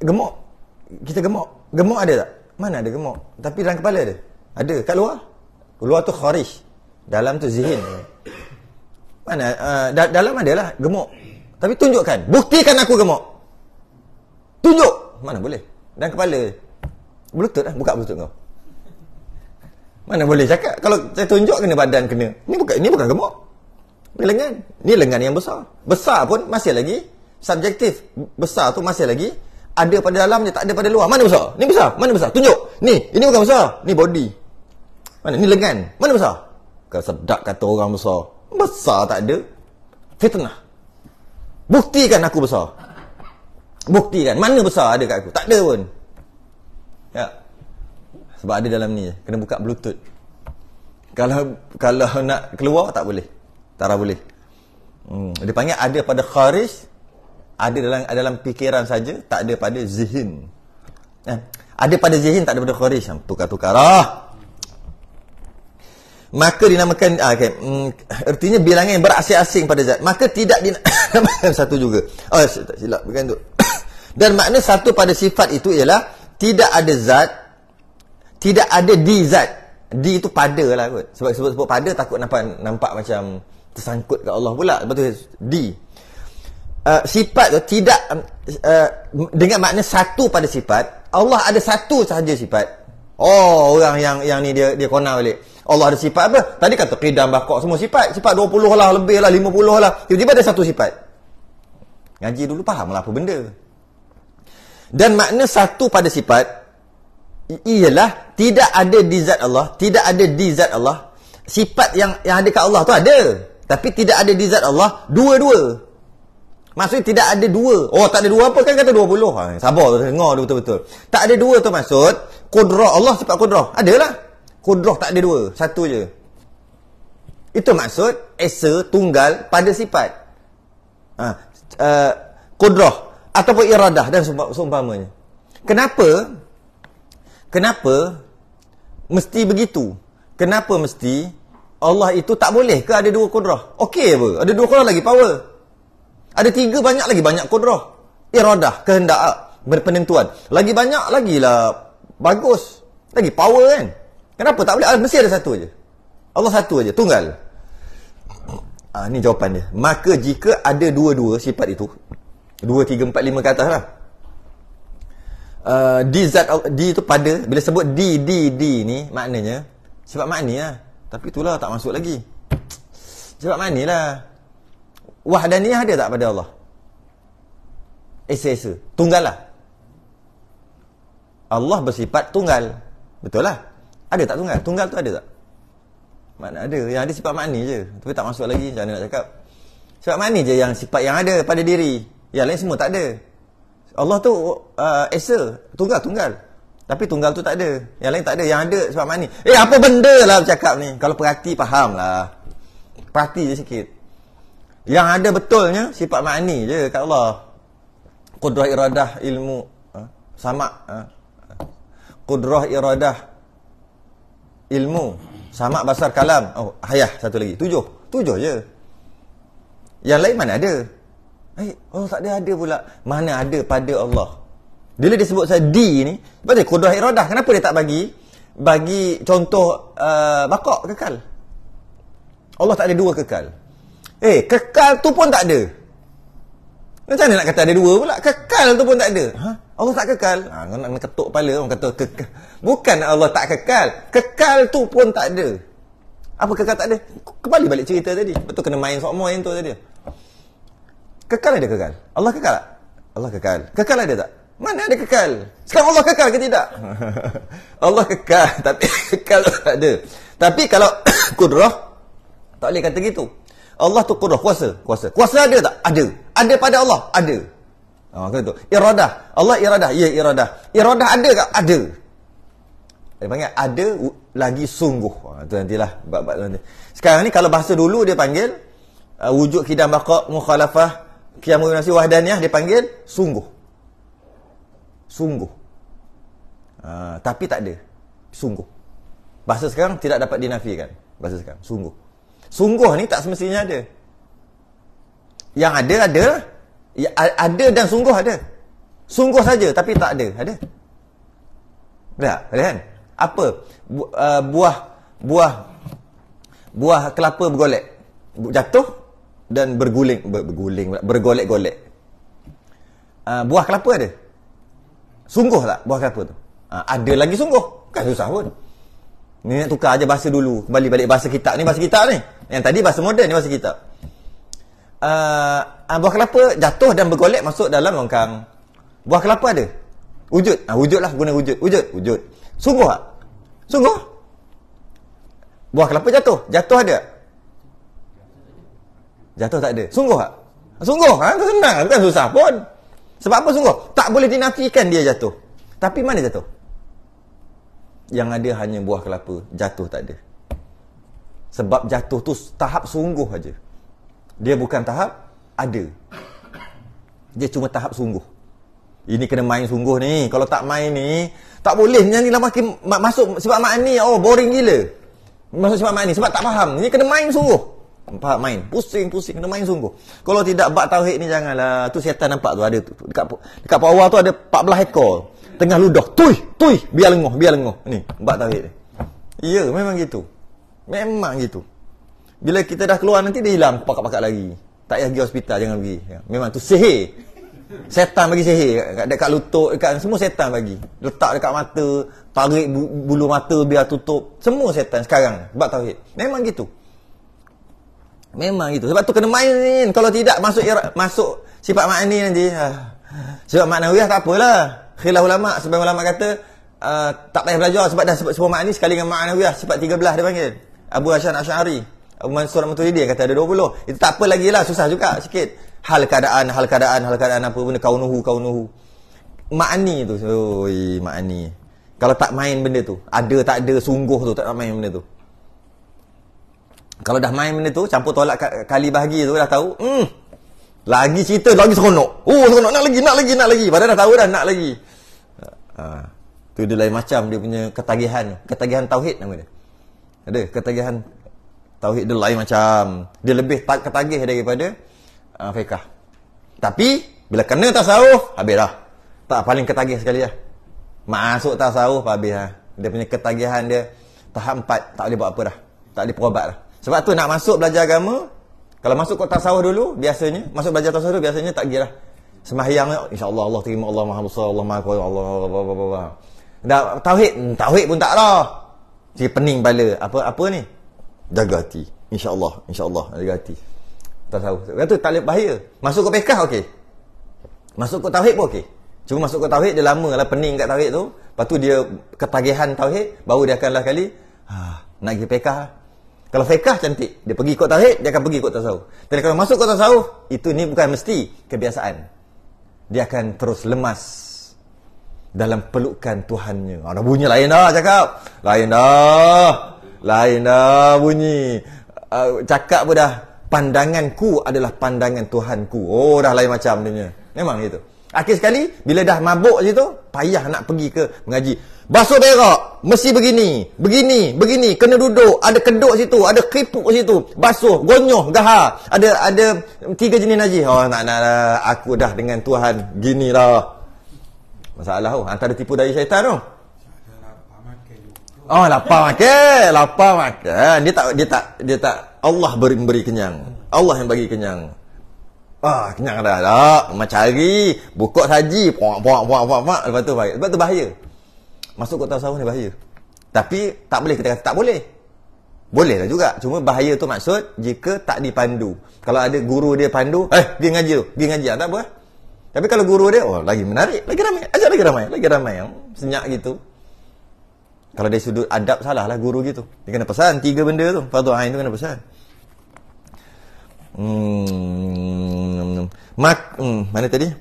Gemuk. Kita gemuk. Gemuk ada tak? Mana ada gemuk? Tapi dalam kepala ada. Ada. Kat luar? Luar tu kharij. Dalam tu zihin. Mana? Dalam adalah gemuk. Tapi tunjukkan. Buktikan aku gemuk. Tunjuk. Mana boleh? Dan kepala. Bluetooth lah. Buka Bluetooth kau. Mana boleh cakap. Kalau saya tunjuk kena badan kena. Ini bukan gemuk. Ini lengan. Ini lengan yang besar. Besar pun masih lagi subjektif. Besar tu masih lagi ada pada dalam je, tak ada pada luar. Mana besar? Ni besar. Mana besar? Tunjuk. Ini bukan besar. Ni body. Mana? Ni lengan. Mana besar? Kalau sedap kata orang besar. Besar tak ada. Fitnah. Buktikan aku besar. Buktikan. Mana besar ada kat aku? Tak ada pun. Ya. Sebab ada dalam ni. Kena buka Bluetooth. Kalau nak keluar tak boleh. Tak boleh. Dia panggil ada pada kharij, ada dalam fikiran saja, tak ada pada zihin. Ada pada zihin, tak ada pada kharij. Tukar-tukar lah. Maka dinamakan artinya bilangan yang berasing-asing pada zat. Maka tidak dinamakan satu juga. Tak silap bukan tu. Dan makna satu pada sifat itu ialah tidak ada zat, tidak ada di zat. Di itu pada lah kot. Sebab sebut pada takut nampak macam tersangkut kat Allah pula. Betul di. Sifat tu tidak dengan makna satu pada sifat. Allah ada satu sahaja sifat. Orang yang ni dia kona balik. Allah ada sifat apa? Tadi kata qidam, baqaq, semua sifat. Sifat 20 lah, lebih lah, 50 lah. Tiba-tiba ada satu sifat. Ngaji dulu faham lah apa benda. Dan makna satu pada sifat ialah tidak ada di zat Allah, tidak ada di zat Allah. Sifat yang ada kat Allah tu ada, tapi tidak ada di zat Allah dua-dua. Maksudnya tidak ada dua. Tak ada dua apa kan kata 20. Sabar tu, dengar tu betul-betul. Tak ada dua tu maksud kudrah Allah, sifat kudrah. Adalah. Kudrah tak ada dua, satu je. Itu maksud esa tunggal pada sifat. Kudrah ataupun iradah dan seumpamanya. Kenapa mesti begitu? Kenapa mesti Allah itu tak boleh ke ada dua kudrah? Okey apa? Ada dua kudrah lagi power. Ada tiga banyak kudrah. Iradah, kehendak, berpenentuan. Lagi banyak lagilah bagus. Lagi power kan? Kenapa tak boleh? Mesti ada satu aja. Allah satu aja, tunggal. Ni jawapan dia. Maka jika ada dua-dua sifat itu, 2, 3, 4, 5 ke atas lah. Di zat di itu pada, bila sebut di ni maknanya sifat makni lah. Tapi itulah tak masuk lagi. Sifat makni lah. Wahdaniyah ada tak pada Allah? Esa-esa. Tunggal lah. Allah bersifat tunggal. Betul lah. Ada tak tunggal? Tunggal tu ada tak? Mana ada. Yang ada sifat makni je. Tapi tak masuk lagi. Macam mana nak cakap? Sifat makni je yang sifat yang ada pada diri. Yang lain semua tak ada. Allah tu esa. Tunggal. Tapi tunggal tu tak ada. Yang lain tak ada. Yang ada sifat makni. Apa benda lah bercakap ni? Kalau perhati faham lah. Perhati je sikit. Yang ada betulnya sifat makni je kat Allah. Qudrah, iradah, ilmu, sama. Qudrah, iradah, ilmu, sama, basar, kalam. Hayah satu lagi. 7 je. Yang lain mana ada? Allah tak ada pula. Mana ada pada Allah? Bila dia sebut saya di ni, berarti qudrah, iradah. Kenapa dia tak bagi contoh baqaq, kekal? Allah tak ada dua kekal. Kekal tu pun tak ada. Macam mana nak kata ada dua pula? Kekal tu pun tak ada. Allah tak kekal. Kau nak ketuk kepala orang kata kekal. Bukan Allah tak kekal. Kekal tu pun tak ada. Apa kekal tak ada? Kembali balik cerita tadi. Betul kena main sok main tu tadi. Kekal ada kekal? Allah kekal tak? Allah kekal. Kekal ada tak? Mana ada kekal? Sekarang Allah kekal ke tidak? Allah kekal, tapi kekal tak ada. Tapi kalau kudrah, tak boleh kata gitu. Allah tu kudrah, kuasa. Kuasa ada tak? Ada. Ada pada Allah? Ada. Kata tu. Iradah. Allah iradah. Ya, iradah. Iradah ada tak? Ada. Dia panggil ada lagi sungguh. Itu nantilah bab-bab nanti. Sekarang ni kalau bahasa dulu dia panggil wujud kidam baqa mukhalafah qiyamul nasi wahdaniyah, dia panggil sungguh. Sungguh. Tapi tak ada. Sungguh. Bahasa sekarang tidak dapat dinafikan. Bahasa sekarang sungguh. Sungguh ni tak semestinya ada. Yang ada. Ya, ada dan sungguh ada. Sungguh saja tapi tak ada. Ada. Tak? Ada kan? Apa? Buah kelapa bergolek. Jatuh dan bergolek-golek. Buah kelapa ada? Sungguh tak buah kelapa tu? Ada lagi sungguh. Kan susah pun. Ni nak tukar aja bahasa dulu. Kembali balik bahasa kitab ni, bahasa kitab ni. Yang tadi bahasa moden ni, bahasa kitab. Buah kelapa jatuh dan bergolek masuk dalam longkang. Buah kelapa ada? Wujud. Wujud lah, guna wujud. Wujud. Sungguh tak? Sungguh? Buah kelapa jatuh. Jatuh ada? Jatuh tak ada. Sungguh tak? Sungguh. Itu senang. Bukan susah pun. Sebab apa sungguh? Tak boleh dinafikan dia jatuh. Tapi mana jatuh? Yang ada hanya buah kelapa. Jatuh tak ada. Sebab jatuh tu tahap sungguh aja. Dia bukan tahap ada. Dia cuma tahap sungguh. Ini kena main sungguh ni. Kalau tak main ni, tak boleh nyanyilah makin masuk sifat makni. Oh, boring gila. Masuk sifat makni sebab tak faham. Ini kena main sungguh. Faham main. Pusing kena main sungguh. Kalau tidak bab tauhid ni janganlah. Tu syaitan nampak tu ada tu. Dekat bawah tu ada 14 ekor. Tengah ludah. Tui, biar lenguh. Ni, bab tauhid ni. Ya, memang gitu. Memang gitu. Bila kita dah keluar nanti dia hilang pakat-pakat lagi. Tak payah pergi hospital, jangan pergi. Memang tu sihir. Setan bagi sihir dekat lutut, dekat semua setan bagi. Letak dekat mata, tarik bulu mata biar tutup. Semua setan sekarang bab tauhid. Memang gitu. Sebab tu kena main. Kalau tidak masuk sifat makni nanti. Sifat maknawiyah tak apalah. Khilaf ulama, sebagian ulama kata tak payah belajar sebab dah sebab semua makni sekali dengan maknawiyah. Sifat 13 dia panggil. Abu Hasan Asy'ari, Abu Mansur Maturidi kata ada 20. Itu tak apa lagi lah, susah juga sikit. Hal keadaan apa benda kaunuhu. Makni tu. Makni. Kalau tak main benda tu, ada tak ada sungguh tu, tak main benda tu. Kalau dah main benda tu, campur tolak kali bahagi tu dah tahu. Lagi cerita lagi seronok. Seronok nak lagi. Padahal dah tahu dah nak lagi. Tu dia lain macam dia punya ketagihan tauhid nama dia. Ada ketagihan tauhid dia lain macam. Dia lebih ketagih daripada fiqh. Tapi bila kena tasawuf, habis dah. Tak paling ketagih sekali lah. Masuk tasawuf habis lah. Dia punya ketagihan dia tahap 4 tak boleh buat apa dah. Tak boleh perobat dah. Sebab tu nak masuk belajar agama, kalau masuk kau tasawuf dulu, biasanya masuk belajar tasawuf dulu biasanya tak gilah. Sembahyang insya-Allah Allah terima, Allah Maha Besar, Allah Maha Kuasa, Allah. Dah tauhid pun tak dah. Si pening kepala. Apa ni? Jaga hati. Insya-Allah jaga hati. Tasawuf. Itu tak boleh bahaya. Masuk ke fiqh okey. Masuk ke tauhid pun okey. Cuma masuk ke tauhid dia lama lah pening kat tauhid tu. Lepas tu dia ketagihan tauhid, baru dia akan lah kali nak pergi fiqh. Kalau fiqh cantik, dia pergi ikut tauhid, dia akan pergi ikut tasawuf. Tapi kalau masuk ke tasawuf, ni bukan mesti kebiasaan. Dia akan terus lemas dalam pelukan Tuhannya. Dah bunyi lain dah cakap. Lain dah bunyi. Cakap pun dah, pandanganku adalah pandangan Tuhanku. Dah lain macam dia. Memang gitu. Akhir sekali, bila dah mabuk situ, payah nak pergi ke mengaji. Basuh berak, mesti begini, kena duduk, ada keduk situ, ada keripuk situ, basuh, gonyoh, gahar. Ada 3 jenis najis. Nak aku dah dengan Tuhan, gini lah. Masalah tu, antara tipu daya syaitan tu. Lapar makan. Dia tak Allah beri kenyang. Allah yang bagi kenyang. Kenyang dah. Mencari, buka saji, puak. Lepas tu bahaya. Masuk ke tasawuf ni bahaya. Tapi tak boleh kita kata tak boleh. Boleh lah juga. Cuma bahaya tu maksud jika tak dipandu. Kalau ada guru dia pandu, pergi ngaji tu, pergi ngaji. Tak apa. Tapi kalau guru dia, lagi menarik, lagi ramai. Ajar lagi ramai. Senyap gitu. Kalau dari sudut adab salah lah guru gitu. Dia kena pesan 3 benda tu. Fardu ain tu kena pesan. Mana tadi?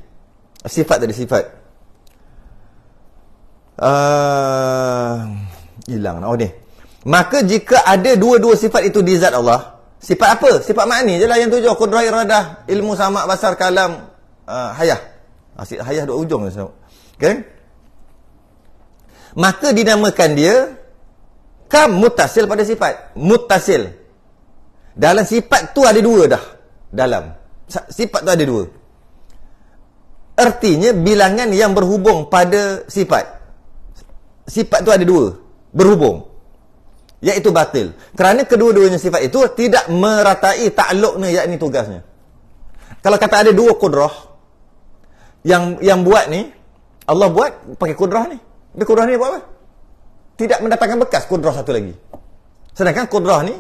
Sifat. Hilang. Ni. Maka jika ada dua-dua sifat itu di zat Allah, sifat apa? Sifat makni je lah yang 7. Qudrah, iradah, ilmu, sama', basar, kalam, hayah. Hayah dua ujung. Kan? Maka dinamakan dia muttasil pada sifat. Muttasil. Dalam sifat tu ada 2 dah. Dalam sifat tu ada 2. Artinya bilangan yang berhubung pada sifat. Sifat tu ada 2 berhubung, iaitu batil. Kerana kedua-duanya sifat itu tidak meratai takluknya, yakni tugasnya. Kalau kata ada 2 kudrah, yang buat ni, Allah buat pakai kudrah ni. Dia kudrah ni buat apa? Tidak mendatangkan bekas kudrah satu lagi. Sedangkan kudrah ni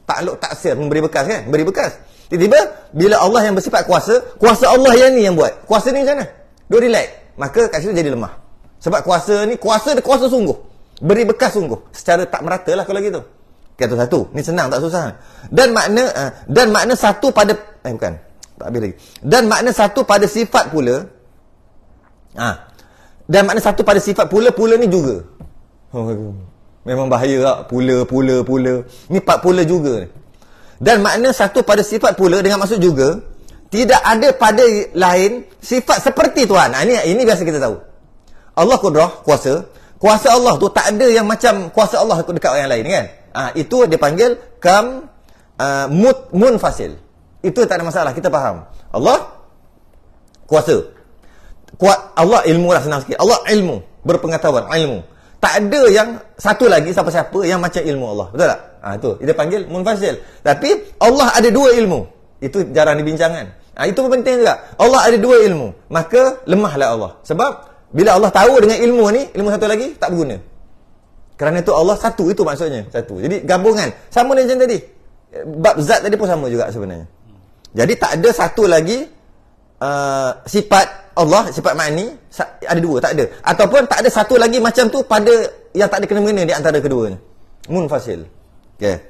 takluk taksir, memberi bekas kan? Beri bekas. Tiba-tiba bila Allah yang bersifat kuasa Allah yang ni yang buat. Kuasa ni macam mana? Dia relax. Maka kat situ jadi lemah. Sebab kuasa ni, kuasa sungguh. Beri bekas sungguh. Secara tak merata lah kalau gitu. Kata satu. Ni senang, tak susah. Dan makna satu pada... bukan. Tak habis lagi. Dan makna satu pada sifat pula. Dan makna satu pada sifat pula ni juga. Memang bahaya tak? Pula. Ni 4 pula juga ni. Dan makna satu pada sifat pula dengan maksud juga, tidak ada pada lain sifat seperti Tuhan. Ini biasa kita tahu. Allah kudrah, kuasa Allah tu tak ada yang macam kuasa Allah dekat orang lain kan. Itu dia panggil munfasil. Itu tak ada masalah, kita faham. Allah kuasa. Allah ilmu lah, senang sikit. Allah ilmu, berpengetahuan, ilmu. Tak ada yang satu lagi siapa-siapa yang macam ilmu Allah. Betul tak? Itu dia panggil munfasil. Tapi Allah ada 2 ilmu. Itu jarang dibincangkan. Itu pun penting juga. Allah ada 2 ilmu. Maka lemahlah Allah. Sebab bila Allah tahu dengan ilmu ni, ilmu satu lagi tak berguna. Kerana itu Allah satu, itu maksudnya. Satu. Jadi gabungan. Sama dengan tadi. Bab zat tadi pun sama juga sebenarnya. Jadi tak ada satu lagi sifat Allah, sifat makni, ada 2, tak ada. Ataupun tak ada satu lagi macam tu pada yang tak ada kena-mengena di antara keduanya. Munfasil. Okay.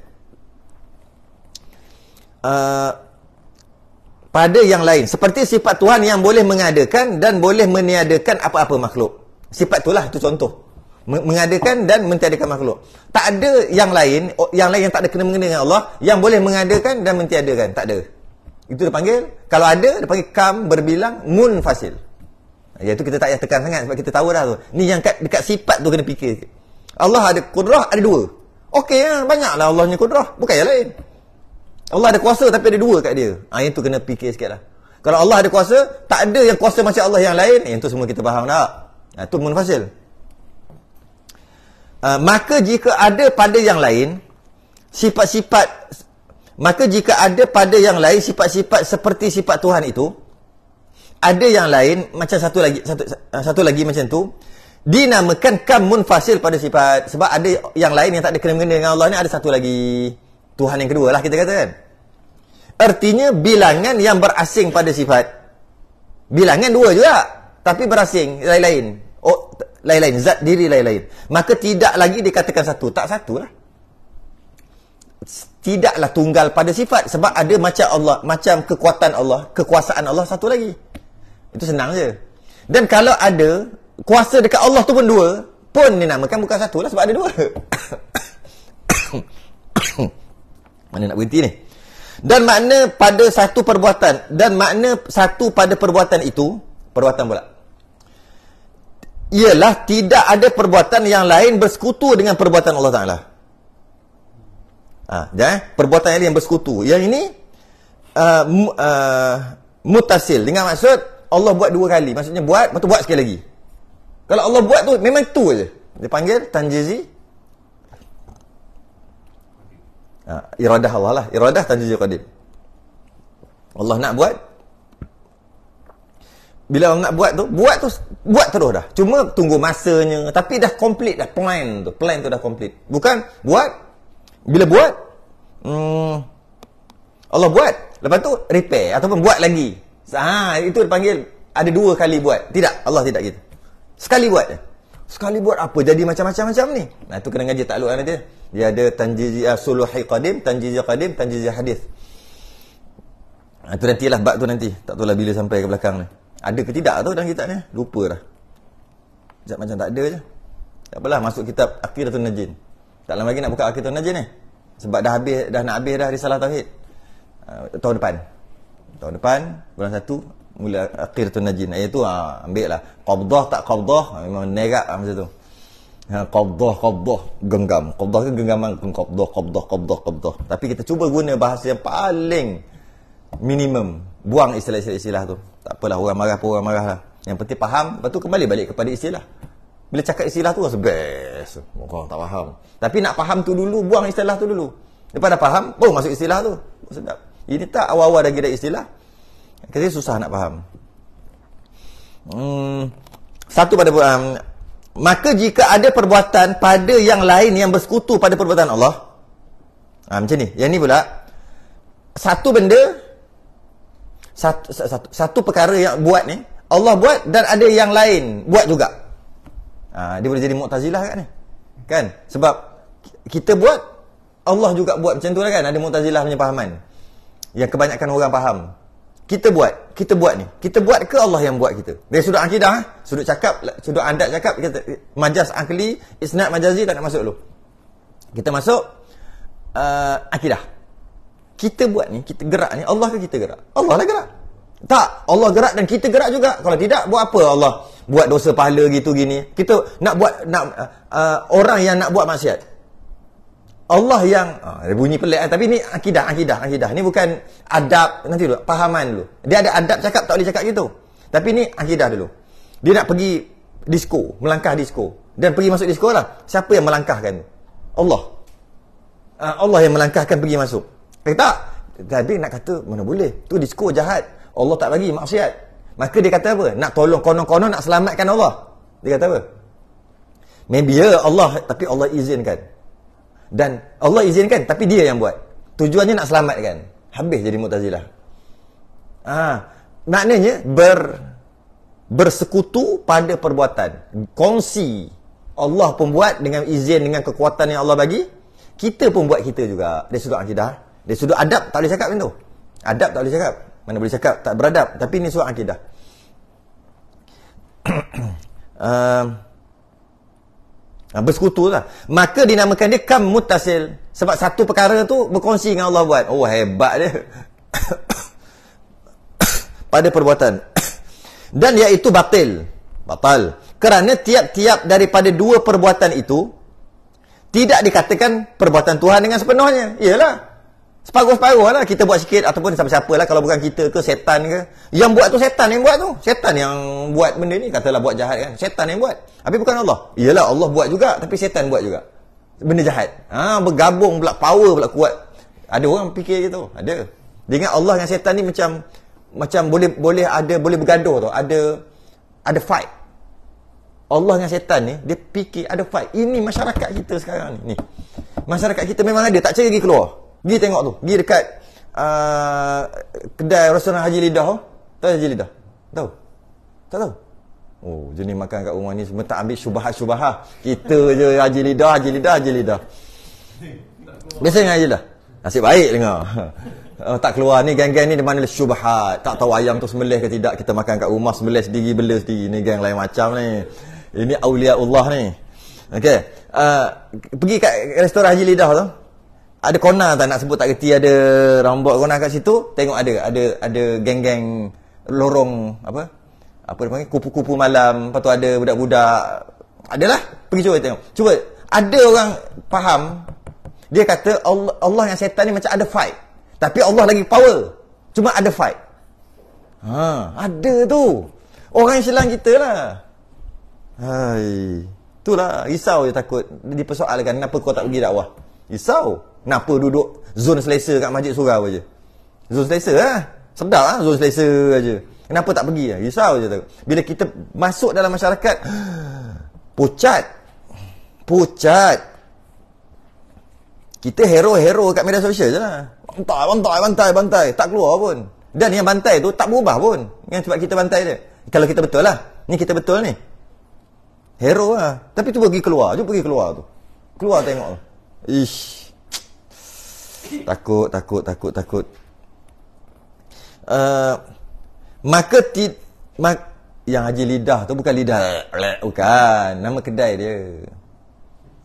Pada yang lain, seperti sifat Tuhan yang boleh mengadakan dan boleh meniadakan apa-apa makhluk. Sifat itulah, itu contoh. Mengadakan dan mentiadakan makhluk. Tak ada yang lain yang tak ada kena-mengena dengan Allah yang boleh mengadakan dan mentiadakan. Tak ada. Itu dia panggil, kalau ada, dia panggil berbilang munfasil. Iaitu kita tak payah tekan sangat sebab kita tahu dah tu. Ni yang dekat sifat tu kena fikir. Allah ada kudrah, ada 2. Okey lah, banyaklah Allah punya kudrah. Bukan yang lain. Allah ada kuasa tapi ada 2 kat dia. Yang tu kena fikir sikit lah. Kalau Allah ada kuasa, tak ada yang kuasa macam Allah yang lain. Yang tu semua kita faham tak? Itu munfasil. Maka jika ada pada yang lain sifat-sifat, maka jika ada pada yang lain sifat-sifat seperti sifat Tuhan itu, ada yang lain macam satu lagi macam tu, dinamakan munfasil pada sifat. Sebab ada yang lain yang tak ada kena-mengena dengan Allah ni, ada satu lagi Tuhan yang kedua lah kita kata kan. Artinya bilangan yang berasing pada sifat. Bilangan 2 juga, tapi berasing, lain-lain. Lain-lain, zat diri lain-lain. Maka tidak lagi dikatakan satu. Tak satu lah. Tidaklah tunggal pada sifat. Sebab ada macam Allah, macam kekuatan Allah, kekuasaan Allah satu lagi. Itu senang je. Dan kalau ada kuasa dekat Allah tu pun 2, pun dinamakan bukan satu lah, sebab ada 2. Mana nak berhenti ni? Dan makna pada satu perbuatan, dan makna satu pada perbuatan itu, perbuatan pula, ialah tidak ada perbuatan yang lain bersekutu dengan perbuatan Allah Ta'ala. Perbuatan yang lain yang bersekutu. Yang ini mutasil. Dengan maksud Allah buat 2 kali. Maksudnya buat, lepas tu buat sekali lagi. Kalau Allah buat tu, memang tu je. Dia panggil tanjizi. Iradah Allah lah. Iradah tanjizi qadim. Allah nak buat. Bila Allah nak buat buat terus dah. Cuma tunggu masanya. Tapi dah complete dah plan tu. Plan tu dah complete. Bukan buat. Bila buat, Allah buat, lepas tu repair ataupun buat lagi. Itu dipanggil ada 2 kali buat. Tidak, Allah tidak gitu. Sekali buat je. Sekali buat apa? Jadi macam-macam ni. Nah, tu kena ngaji takluk nanti. Dia ada tanjiziyah suluhi qadim, tanjiziyah hadis. Itu nantilah bab tu nanti. Tak tahulah bila sampai ke belakang ni. Ada ke tidak tu dalam kitab ni? Lupa dah. Macam tak ada je. Tak apalah, masuk kitab Aqidatul Najin. Tak lama lagi nak buka Aqidatul Najin ni. Sebab dah nak habis dah Risalah Tauhid. Tahun depan bulan 1 mula Aqidatul Najin. Itu ambil lah. Qabdah tak qabdah memang nerak macam tu. Qabdah genggam. Qabdah ke genggaman? Qabdah. Tapi kita cuba guna bahasa yang paling minimum. Buang istilah-istilah tu. Tak apalah, orang marah pun orang marah lah. Yang penting faham, lepas tu kembali balik kepada istilah. Bila cakap istilah tu rasa best. Orang tak faham. Tapi nak faham tu dulu, buang istilah tu dulu. Lepas dah faham, masuk istilah tu. Sedap. Ini tak awal-awal dah kira istilah. Kasi susah nak faham. Satu pada maka jika ada perbuatan pada yang lain yang bersekutu pada perbuatan Allah. Macam ni. Yang ni pula satu benda, satu perkara yang buat ni Allah buat dan ada yang lain buat juga. Dia boleh jadi Mu'tazilah kat ni. Kan? Sebab kita buat, Allah juga buat macam tu lah kan. Ada Mu'tazilah punya fahaman. Yang kebanyakan orang faham. Kita buat ni. Kita buat ke Allah yang buat kita? Dari sudut akidah, sudut cakap, sudut adat cakap, kita majas akli, isnad majazi tak nak masuk dulu. Kita masuk akidah. Kita buat ni, kita gerak ni, Allah ke kita gerak? Allah lah gerak. Tak, Allah gerak dan kita gerak juga. Kalau tidak, buat apa Allah buat dosa pahala gitu gini? Kita nak buat orang yang nak buat maksiat. Allah yang bunyi pelik tapi ni akidah. Ni bukan adab, nanti dulu pahaman dulu. Dia ada adab cakap, tak boleh cakap gitu. Tapi ni akidah dulu. Dia nak pergi disko, melangkah disko. Dan pergi masuk disko lah. Siapa yang melangkahkan? Allah. Allah yang melangkahkan pergi masuk. Tak. Tapi nak kata mana boleh? Tu disko jahat. Allah tak bagi maksiat. Maka dia kata apa? Nak tolong konon-konon nak selamatkan Allah. Dia kata apa? Maybe Allah, tapi Allah izinkan. Dan Allah izinkan, tapi dia yang buat. Tujuannya nak selamatkan. Habis jadi Mu'tazilah. Maknanya bersekutu pada perbuatan. Kongsi. Allah pun buat dengan izin, dengan kekuatan yang Allah bagi. Kita pun buat kita juga. Dari sudut akidah. Dari sudut adab, tak boleh cakap macam tu. Adab tak boleh cakap. Mana boleh cakap tak beradab. Tapi ni sudut akidah. Bersekutu lah. Maka dinamakan dia kam muttasil. Sebab satu perkara tu berkongsi dengan Allah buat. Oh, hebat dia. Pada perbuatan. Dan iaitu batal. Kerana tiap-tiap daripada 2 perbuatan itu tidak dikatakan perbuatan Tuhan dengan sepenuhnya. Iyalah. Separuh-separuh lah. Kita buat sikit ataupun siapa-siapa lah. Kalau bukan kita ke, setan ke. Yang buat tu setan yang buat tu. Setan yang buat benda ni. Katalah buat jahat kan. Setan yang buat. Tapi bukan Allah. Iyalah Allah buat juga. Tapi setan buat juga. Benda jahat. Bergabung pula. Power pula kuat. Ada orang fikir gitu. Ada. Dia ingat Allah dengan setan ni macam boleh bergaduh tu. Ada fight. Allah dengan setan ni, dia fikir ada fight. Ini masyarakat kita sekarang ni. Masyarakat kita memang ada. Tak cari pergi keluar. Pergi tengok tu. Pergi dekat kedai restoran Haji Lidah. Tahu Haji Lidah? Tahu? Tak tahu? Oh, jenis makan kat rumah ni semua tak ambil syubhat-syubhat. Kita je Haji Lidah. Biasa dengan Haji Lidah. Nasib baik dengar. Tak keluar ni geng-geng ni di mana syubhat. Tak tahu ayam tu sembelih ke tidak. Kita makan kat rumah sembelih sendiri, bela sendiri. Ni geng lain macam ni. Ini awliya Allah ni. Okey. Pergi kat restoran Haji Lidah tu. Ada corner tak nak sebut tak kerti, ada rambut corner kat situ, tengok ada geng-geng lorong apa dia panggil, kupu-kupu malam, lepas tu ada budak-budak. Adalah, pergi cuba tengok. Cuba, ada orang faham, dia kata Allah dengan setan ni macam ada fight. Tapi Allah lagi power. Cuma ada fight. Ada tu. Orang Islam kita lah. Itulah, risau je takut dipersoalkan kenapa kau tak pergi dakwah. Risau. Kenapa duduk zon selesa kat masjid surau aja? Zon selesa lah. Sedap lah zon selesa aja. Kenapa tak pergi lah? Risau je takut. Bila kita masuk dalam masyarakat, pucat. Kita hero-hero kat media sosial je lah. Bantai. Tak keluar pun. Dan yang bantai tu tak berubah pun. Yang sebab kita bantai dia. Kalau kita betul lah. Ni kita betul ni. Hero lah. Tapi tu pergi keluar. Tu. Keluar tengok tu. Ish. Takut. Yang Haji Lidah tu bukan Lidah. Bukan. Nama kedai dia.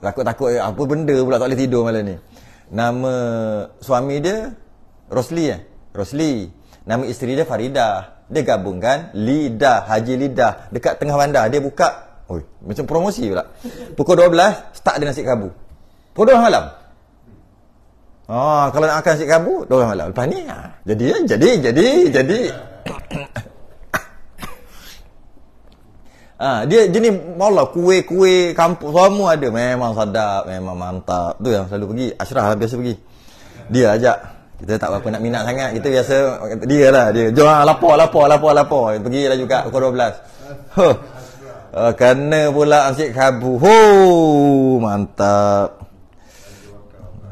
Takut apa benda pula tak boleh tidur malam ni. Nama suami dia Rosli. Nama isteri dia Faridah. Dia gabungkan Lidah, Haji Lidah dekat tengah bandar. Dia buka macam promosi pula. Pukul 12 start dengan nasi kabu. Pukul 12 malam. Kalau nak makan nasi kabu 12 malam. Lepas ni jadi. Dia jenis maulah kuih-kuih kampung semua ada. Memang sedap, memang mantap. Tu yang selalu pergi. Ashraf lah biasa pergi. Dia ajak. Kita tak apa nak minat sangat. Kita biasa dia lah. Jom lapor. Pergi lah juga pukul 12. Kena pula nasi kabu. Mantap.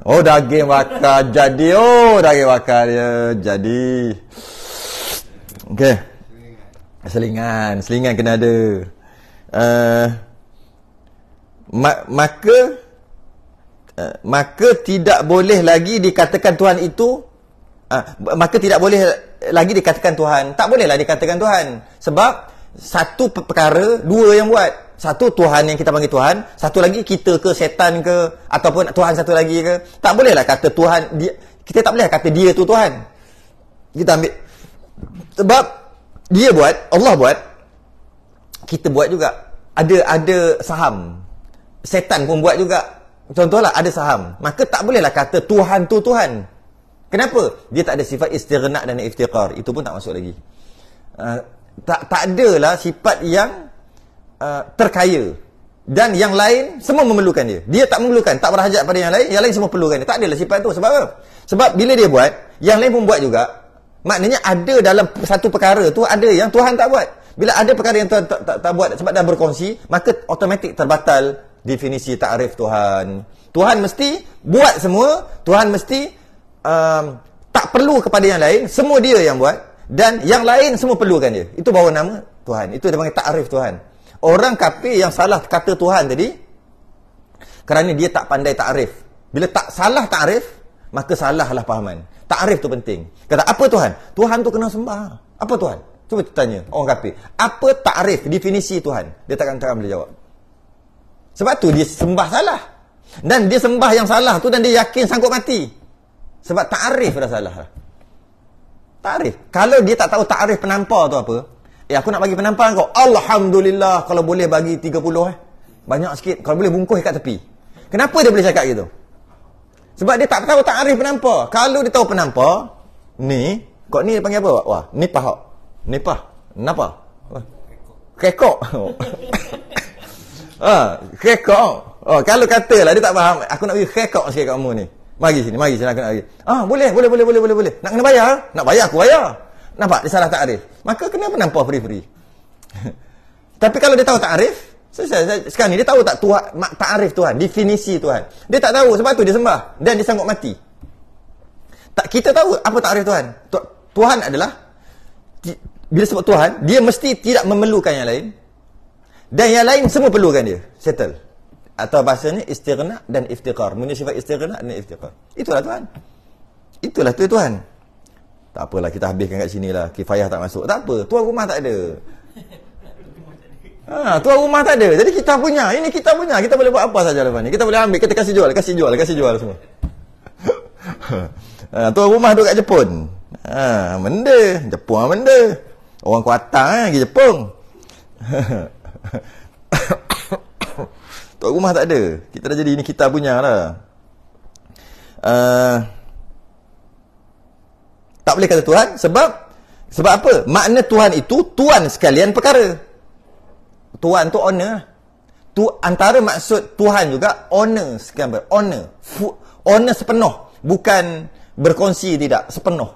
Daging bakar jadi. Daging bakar dia jadi. Okey. Selingan kena ada. Maka tidak boleh lagi dikatakan Tuhan itu maka tidak boleh lagi dikatakan Tuhan. Tak bolehlah dikatakan Tuhan. Sebab satu perkara, dua yang buat. Satu Tuhan yang kita panggil Tuhan, satu lagi kita ke setan ke, ataupun Tuhan satu lagi ke. Tak bolehlah kata Tuhan dia, kita tak boleh kata dia tu Tuhan. Kita ambil sebab dia buat, Allah buat, kita buat juga. Ada saham. Setan pun buat juga. Contohlah ada saham. Maka tak bolehlah kata Tuhan tu Tuhan. Kenapa? Dia tak ada sifat istighna dan iftiqar. Itu pun tak masuk lagi. Tak adalah sifat yang terkaya. Dan yang lain semua memerlukan dia. Dia tak memerlukan, tak berhajat pada yang lain semua perlukan dia. Tak adalah sifat tu. Sebab apa? Sebab bila dia buat, yang lain pun buat juga. Maknanya ada dalam satu perkara tu ada yang Tuhan tak buat. Bila ada perkara yang Tuhan tak buat sebab dah berkongsi, maka automatik terbatal definisi ta'rif Tuhan. Tuhan mesti buat semua, Tuhan mesti tak perlu kepada yang lain, semua dia yang buat, dan yang lain semua perlukan dia. Itu bawa nama Tuhan. Itu dia panggil ta'rif Tuhan. Orang kafir yang salah kata Tuhan tadi kerana dia tak pandai ta'rif. Bila tak salah ta'rif, maka salahlah fahaman. Ta'rif tu penting. Kata apa Tuhan? Tuhan tu kena sembah. Apa Tuhan? Cuba tanya orang kafir. Apa ta'rif, definisi Tuhan? Dia takkan boleh jawab. Sebab tu dia sembah salah. Dan dia sembah yang salah tu dan dia yakin sanggup mati. Sebab ta'rif dah salah. Ta'rif. Kalau dia tak tahu ta'rif penampar tu apa, aku nak bagi penampar kau. Alhamdulillah, kalau boleh bagi 30 banyak sikit. Kalau boleh bungkus kat tepi. Kenapa dia boleh cakap gitu? Sebab dia tak tahu ta'rif penampar. Kalau dia tahu penampar, ni, kau ni dia panggil apa? Wah, ni pahak. Ni pah. Kenapa? Kekok. Kekok. Kalau katalah dia tak faham, aku nak bagi kekok sikit kat kamu ni. Mari sini aku nak bagi. Boleh. Nak kena bayar? Nak bayar aku bayar. Nampak dia salah ta'rif. Maka kena penampar free. Tapi kalau dia tahu ta'rif, sekarang ni dia tahu tak Tuhan, ta'rif Tuhan, definisi Tuhan. Dia tak tahu, sebab tu dia sembah dan dia sanggup mati. Kita tahu apa ta'rif Tuhan. Tuhan adalah, bila sebut Tuhan, dia mesti tidak memerlukan yang lain, dan yang lain semua perlukan dia. Settle. Atau bahasanya istighna dan iftiqar. Punya sifat istighna dan iftiqar. Itulah Tuhan. Itulah tu Tuhan. Tak apalah, kita habiskan kat sini lah. Kifayah tak masuk. Tak apa, tuan rumah tak ada. Tuan rumah tak ada. Jadi kita punya. Ini kita punya. Kita boleh buat apa saja lepas ni. Kita boleh ambil. Kita kasih jual semua. Tuan rumah duduk kat Jepun. Benda. Jepun benda. Orang Kuantan pergi Jepun. Tuan rumah tak ada. Kita dah jadi ini kita punya lah. Tak boleh kata Tuhan sebab apa? Makna Tuhan itu Tuhan sekalian perkara. Tuhan tu owner. Tu antara maksud Tuhan juga owner sekalian owner. Owner sepenuh, bukan berkongsi, tidak, sepenuh.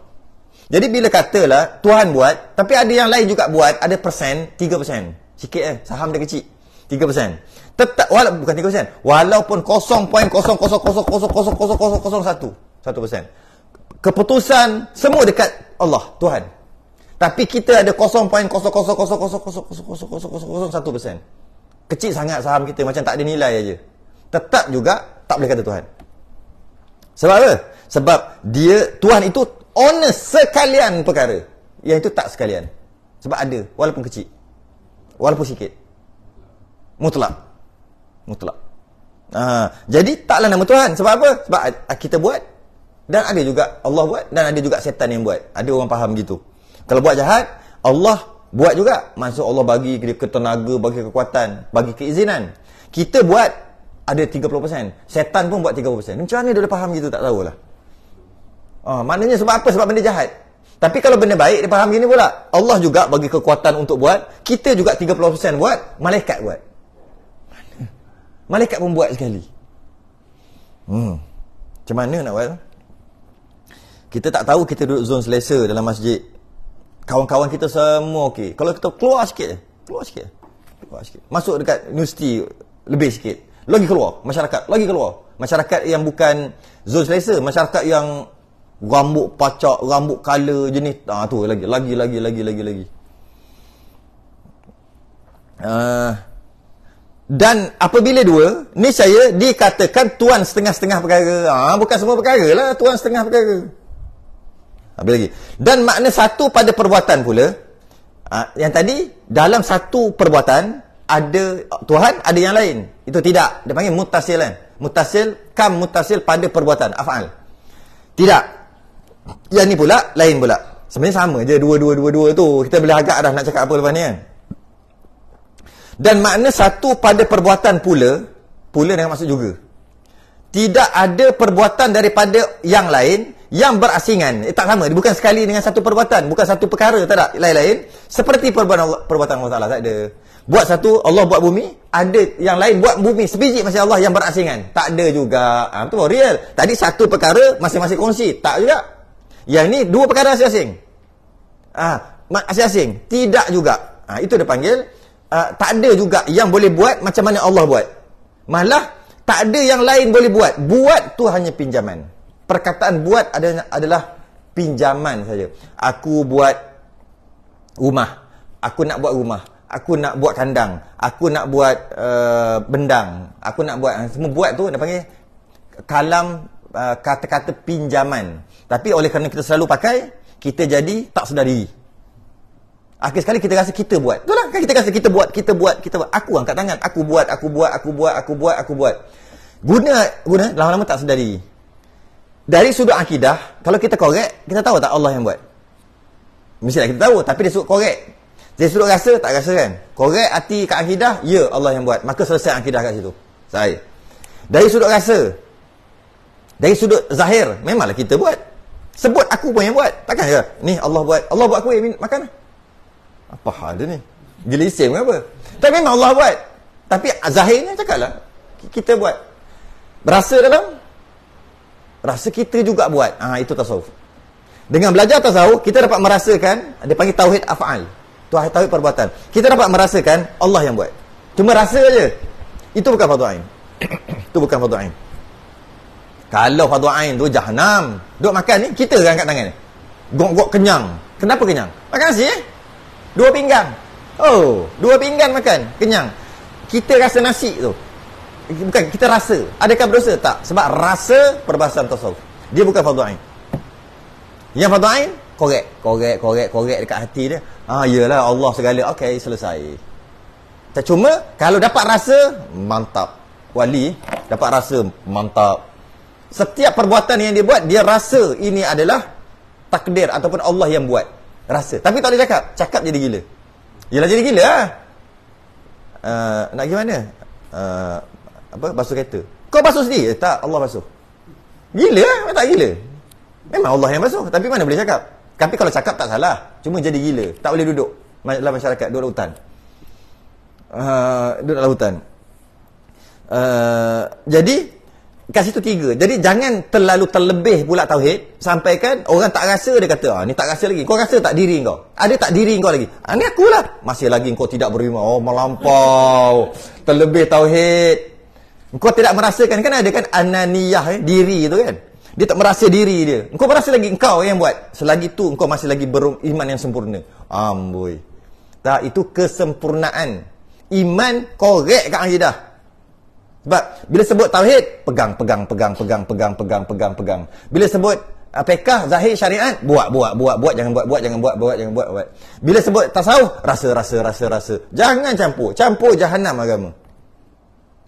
Jadi bila katalah Tuhan buat, tapi ada yang lain juga buat, ada persen, 3%. Sikit saham dia kecil. 3%. Tetap bukan 3%. Walaupun 0.00000001%. Keputusan semua dekat Allah, Tuhan. Tapi kita ada 0.00000001%. Kecil sangat saham kita, macam tak ada nilai aja. Tetap juga tak boleh kata Tuhan. Sebab apa? Sebab Tuhan itu owner sekalian perkara. Yang itu tak sekalian. Sebab ada, walaupun kecil. Walaupun sikit. Mutlak. Jadi taklah nama Tuhan. Sebab apa? Sebab kita buat, dan ada juga Allah buat, dan ada juga setan yang buat. Ada orang faham gitu. Kalau buat jahat, Allah buat juga. Maksud Allah bagi tenaga, bagi kekuatan, bagi keizinan. Kita buat ada 30%. Setan pun buat 30%. Macam mana dia boleh faham gitu? Tak tahulah. Maknanya sebab apa? Sebab benda jahat. Tapi kalau benda baik, dia faham gini pula. Allah juga bagi kekuatan untuk buat. Kita juga 30% buat. Malaikat buat. Malaikat pun buat sekali. Macam mana nak buat? Kita tak tahu, kita duduk zon selesa dalam masjid. Kawan-kawan kita semua okey. Kalau kita keluar sikit. Masuk dekat universiti lebih sikit. Lagi keluar. Masyarakat yang bukan zon selesa. Masyarakat yang rambut pacak, rambut color jenis. Tu lagi. Dan apabila dua, niscaya dikatakan tuan setengah-setengah perkara. Bukan semua perkara lah, tuan setengah perkara. Habis lagi. Dan makna satu pada perbuatan pula. Yang tadi, dalam satu perbuatan, ada Tuhan, ada yang lain. Itu tidak. Dia panggil mutasil kan. Mutasil pada perbuatan. Af'al. Tidak. Yang ni pula, lain pula. Sebenarnya sama je, dua tu. Kita boleh agak dah nak cakap apa lepas ni kan. Dan makna satu pada perbuatan pula dengan maksud juga. Tidak ada perbuatan daripada yang lain yang berasingan. Tak sama. Dia bukan sekali dengan satu perbuatan. Bukan satu perkara. Tak ada. Lain-lain. Seperti perbuatan Allah Ta'ala. Tak ada. Buat satu, Allah buat bumi. Ada yang lain buat bumi. Sebiji masih Allah yang berasingan. Tak ada juga. Itu baru real. Tadi satu perkara masing-masing kongsi. Tak juga. Yang ni dua perkara asing-asing. Asing-asing. Tidak juga. Itu dia panggil. Tak ada juga yang boleh buat macam mana Allah buat. Malah tak ada yang lain boleh buat. Buat tu hanya pinjaman. Perkataan buat adalah pinjaman saja. Aku buat rumah. Aku nak buat rumah. Aku nak buat kandang. Aku nak buat bendang. Aku nak buat. Semua buat tu dia panggil kalam kata-kata pinjaman. Tapi oleh kerana kita selalu pakai, kita jadi tak sedar diri. Akhir sekali kita rasa kita buat. Betul lah kan, kita rasa kita buat. Aku angkat tangan. Aku buat. Guna lama-lama tak sedar diri. Dari sudut akidah, kalau kita korek, kita tahu tak Allah yang buat? Mestilah kita tahu, tapi dia sudut korek. Dari sudut rasa, tak rasa kan? Korek hati kat akidah, ya Allah yang buat. Maka selesai akidah kat situ. Saya. Dari sudut rasa, dari sudut zahir, memanglah kita buat. Sebut aku pun yang buat. Takkan ke? Ni Allah buat aku makan. Apa hal dia ni? Gila isim ke apa? Tapi memang Allah buat. Tapi zahirnya cakaplah kita buat. Berasa dalam rasa kita juga buat. Itu tasawuf. Dengan belajar tasawuf, kita dapat merasakan, dia panggil tauhid af'al. Tauhid perbuatan. Kita dapat merasakan Allah yang buat. Cuma rasa aja. Itu bukan fardu ain. Itu bukan fardu ain. Kalau fardu ain tu jahanam. Duk makan ni, kita angkat tangan ni. Gok-gok kenyang. Kenapa kenyang? Makan nasi Dua pinggan. 2 pinggan makan. Kenyang. Kita rasa nasi tu. Bukan, kita rasa. Adakah berdosa? Tak. Sebab rasa perbahasan tasawuf. Dia bukan fardu ain. Yang fardu ain, korek dekat hati dia. Yalah Allah segala. Okey, selesai. Cuma, kalau dapat rasa, mantap. Wali, dapat rasa, mantap. Setiap perbuatan yang dia buat, dia rasa ini adalah takdir ataupun Allah yang buat. Rasa. Tapi tak boleh cakap jadi gila. Yelah jadi gila lah. Nak gimana? Basuh kereta. Kau basuh sendiri? Tak, Allah basuh. Gila lah, tak gila. Memang Allah yang basuh. Tapi mana boleh cakap? Tapi kalau cakap tak salah. Cuma jadi gila. Tak boleh duduk dalam masyarakat. Duduk dalam hutan. Duduk dalam hutan. Jadi kat situ 3. Jadi jangan terlalu terlebih pula tauhid sampai kan orang tak rasa, dia kata ni tak rasa lagi. Kau rasa tak diri kau? Ada tak diri kau lagi? Ni akulah. Masih lagi kau tidak beriman. Oh, melampau. Terlebih tauhid. Kau tidak merasakan, kan ada kan ananiyah, diri tu kan. Dia tak merasa diri dia. Kau merasa lagi engkau yang buat. Selagi tu engkau masih lagi beriman yang sempurna. Amboi. Tak, itu kesempurnaan. Iman korek kat akidah. Sebab bila sebut tauhid, pegang. Bila sebut fiqh, zahir, syariat, buat, jangan buat. Bila sebut tasawuf, rasa. Jangan campur jahanam agama.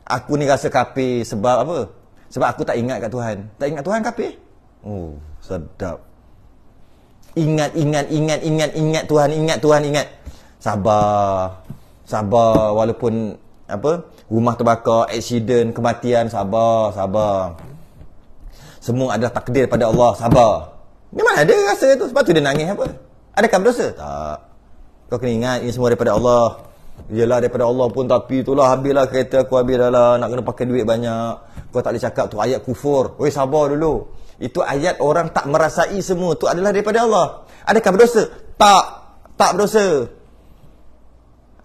Aku ni rasa kafir sebab apa? Sebab aku tak ingat kat Tuhan. Tak ingat Tuhan kafir? Oh, sedap. Ingat Tuhan, ingat. Sabar walaupun apa? Rumah terbakar, aksiden, kematian, sabar. Semua adalah takdir pada Allah, sabar. Di mana ada rasa tu? Sebab tu dia nangis apa? Adakah berdosa? Tak. Kau kena ingat ini semua daripada Allah. Yelah daripada Allah pun, tapi itulah habislah kereta aku, habis dah lah, nak kena pakai duit banyak. Kau tak boleh cakap tu ayat kufur. Weh, sabar dulu. Itu ayat orang tak merasai semua tu adalah daripada Allah. Adakah berdosa? Tak berdosa.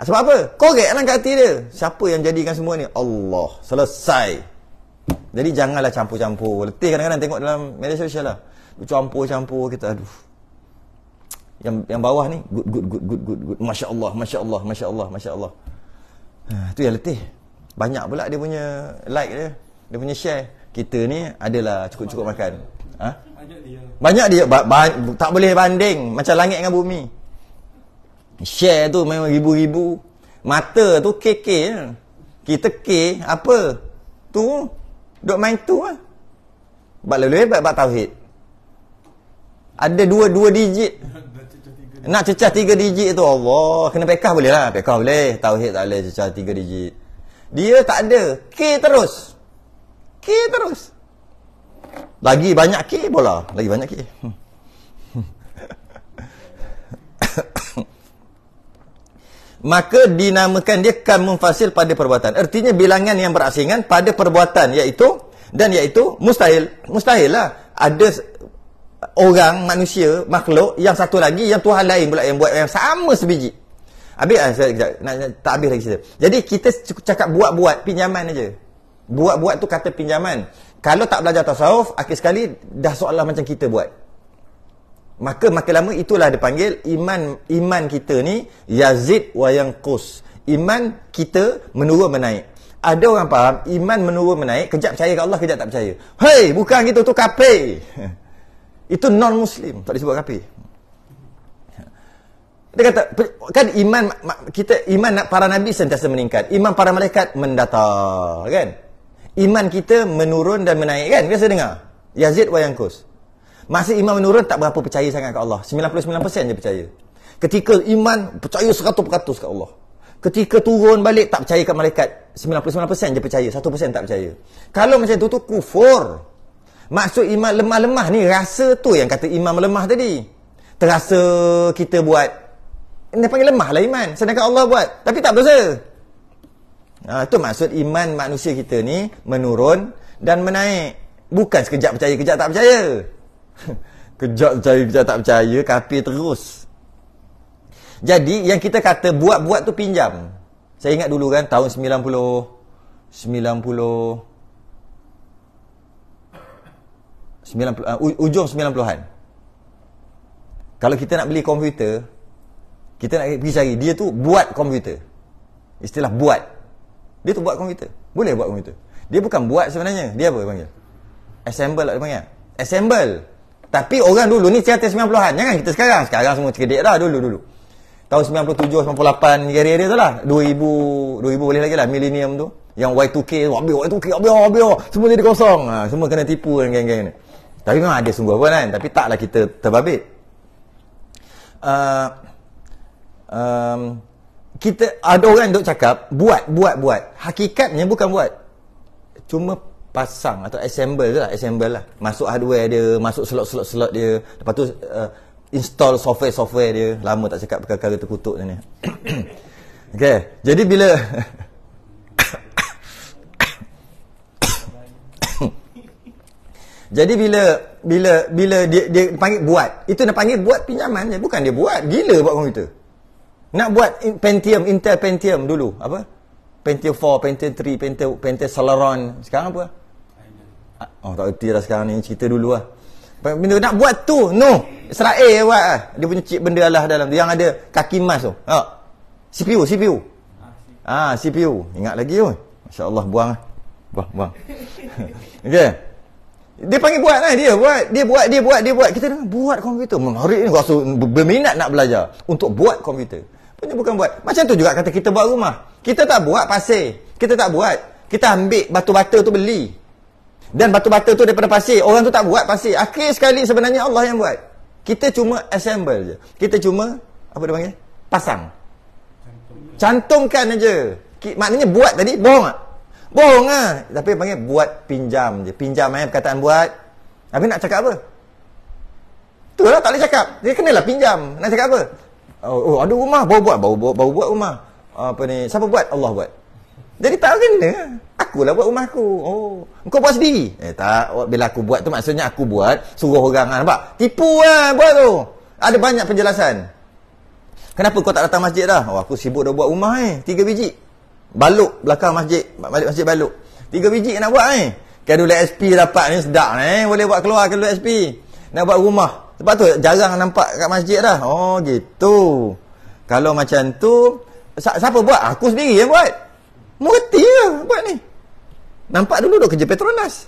Sebab apa? Korek lah kat hati dia. Siapa yang jadikan semua ni? Allah. Selesai. Jadi janganlah campur-campur. Letih kadang-kadang tengok dalam media sosial lah. Campur-campur kita, aduh. Yang bawah ni good. Masya Allah. Tu yang letih. Banyak pula dia punya like dia punya share. Kita ni adalah cukup-cukup makan. Banyak dia. Tak boleh banding. Macam langit dengan bumi. Share tu memang ribu-ribu. Mata tu KK je. Kita K apa? Tu duk main tu lah. Lebih hebat tauhid. Ada dua digit. Nak cecah 3 digit tu, Allah. Kena pekah boleh lah. Pekah boleh. Tauhid tak boleh cecah 3 digit. Dia tak ada. K terus. Lagi banyak K bola. Lagi banyak K. Maka dinamakan dia kam munfasil pada perbuatan. Artinya bilangan yang berasingan pada perbuatan, iaitu mustahil. Mustahil lah ada orang, manusia, makhluk yang satu lagi yang Tuhan lain pula yang buat yang sama sebiji. Habis tak habis lagi cerita. Jadi kita cakap buat pinjaman aja. Buat tu kata pinjaman. Kalau tak belajar tasawuf, akhir sekali dah seolah macam kita buat. Maka makin lama itulah dipanggil iman kita ni yazid wa yanqus. Iman kita menurun menaik. Ada orang faham iman menurun menaik, kejap percaya kat Allah, kejap tak percaya. Hei, bukan gitu, tu kafir. Itu non muslim, tak disebut kafir. Dia kata kan iman para nabi sentiasa meningkat, iman para malaikat mendatar, kan? Iman kita menurun dan menaik, kan? Biasa dengar yazid wa yanqus. Masa iman menurun, tak berapa percaya sangat kat Allah. 99% je percaya. Ketika iman, percaya 100% kat Allah. Ketika turun balik, tak percaya kat malaikat. 99% je percaya, 1% tak percaya. Kalau macam tu kufur. Maksud iman lemah-lemah ni, rasa tu yang kata iman melemah tadi. Terasa kita buat. Ini panggil lemah lah iman. Sedangkan Allah buat. Tapi tak berdosa. Itu maksud iman manusia kita ni menurun dan menaik. Bukan sekejap percaya, kejap tak percaya. Kejap percaya, kejap tak percaya, kafir terus. Jadi yang kita kata buat tu pinjam. Saya ingat dulu kan tahun 90 ujung 90-an. Kalau kita nak beli komputer, kita nak pergi cari dia tu buat komputer. Istilah buat. Dia tu buat komputer. Boleh buat komputer. Dia bukan buat sebenarnya. Dia apa dia panggil? Assemble lah dia panggil. Assemble. Tapi orang dulu ni cerita 90-an. Jangan kita sekarang. Sekarang semua cerdik dah dulu. Tahun 97, 98, area-area tu lah. 2000 boleh lagi lah. Millennium tu. Yang Y2K tu. Habis. Semua jadi kosong. Semua kena tipu kan geng-geng ni. Tapi memang ada sungguh pun kan. Tapi taklah kita terbabit. Kita ada orang duk cakap buat. Hakikatnya bukan buat. Cuma pasang atau assemble lah. Masuk hardware dia, masuk slot dia. Lepas tu install software dia. Lama tak cakap perkara terkutuk ni. Okey, jadi bila Jadi bila dia panggil buat, itu nak panggil buat pinjaman je, bukan dia buat. Gila buat komputer. Nak buat Pentium, Intel Pentium dulu, apa? Pentium 4, Pentium 3, Pentium Celeron. Sekarang apa? Oh, tak erti dah sekarang ni, cerita dulu lah. Benda nak buat tu, no. Israel yang buat lah. Dia punya chip benda lah dalam tu, yang ada kaki emas tu. CPU. CPU. Ingat lagi tu. Masya Allah, buang lah. Buang. Okay. Dia panggil buat lah, dia buat. Kita dengar buat komputer. Menarik ni, rasa berminat nak belajar untuk buat komputer. Punya bukan buat. Macam tu juga kata kita buat rumah. Kita tak buat pasir. Kita tak buat. Kita ambil batu-bata tu beli. Dan batu-bata tu daripada pasir. Orang tu tak buat pasir. Akhir sekali sebenarnya Allah yang buat. Kita cuma assemble je. Kita cuma, apa dia panggil? Pasang. Cantumkan aja. Maknanya buat tadi, bohong tak? Bohong lah. Tapi panggil buat pinjam je. Pinjam perkataan buat. Habis nak cakap apa? Tu lah tak boleh cakap. Dia kenalah pinjam. Nak cakap apa? Oh, ada rumah. Baru buat rumah. Apa ni? Siapa buat? Allah buat. Jadi tak kena. Akulah buat rumah aku. Oh, kau buat sendiri? Tak. Bila aku buat tu maksudnya aku buat. Suruh orang. Nampak? Tipu lah buat tu. Ada banyak penjelasan. Kenapa kau tak datang masjid dah? Oh, aku sibuk dah buat rumah 3 biji. Baluk belakang masjid baluk 3 biji nak buat Kedul SP dapat ni sedap boleh buat keluar Kedul SP nak buat rumah. Sebab tu jarang nampak kat masjid dah. Oh gitu. Kalau macam tu siapa buat? Aku sendiri yang buat. Mengerti ke buat ni? Nampak dulu duk kerja Petronas.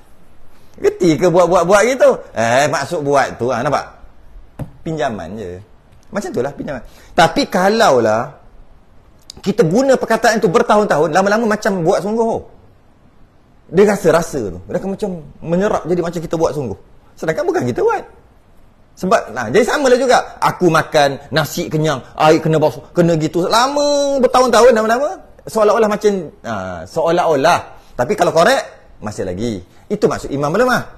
Gerti ke buat gitu? Maksud buat tu nampak? Pinjaman je. Macam tu lah pinjaman. Tapi kalaulah kita guna perkataan itu bertahun-tahun, lama-lama macam buat sungguh. Dia rasa tu. Dia akan macam menyerap jadi macam kita buat sungguh. Sedangkan bukan kita buat. Sebab, jadi samalah juga. Aku makan nasi kenyang, air kena basuh, kena gitu. Lama, bertahun-tahun, lama-lama. Seolah-olah macam, seolah-olah. Tapi kalau korek, masih lagi. Itu maksud imam melemah.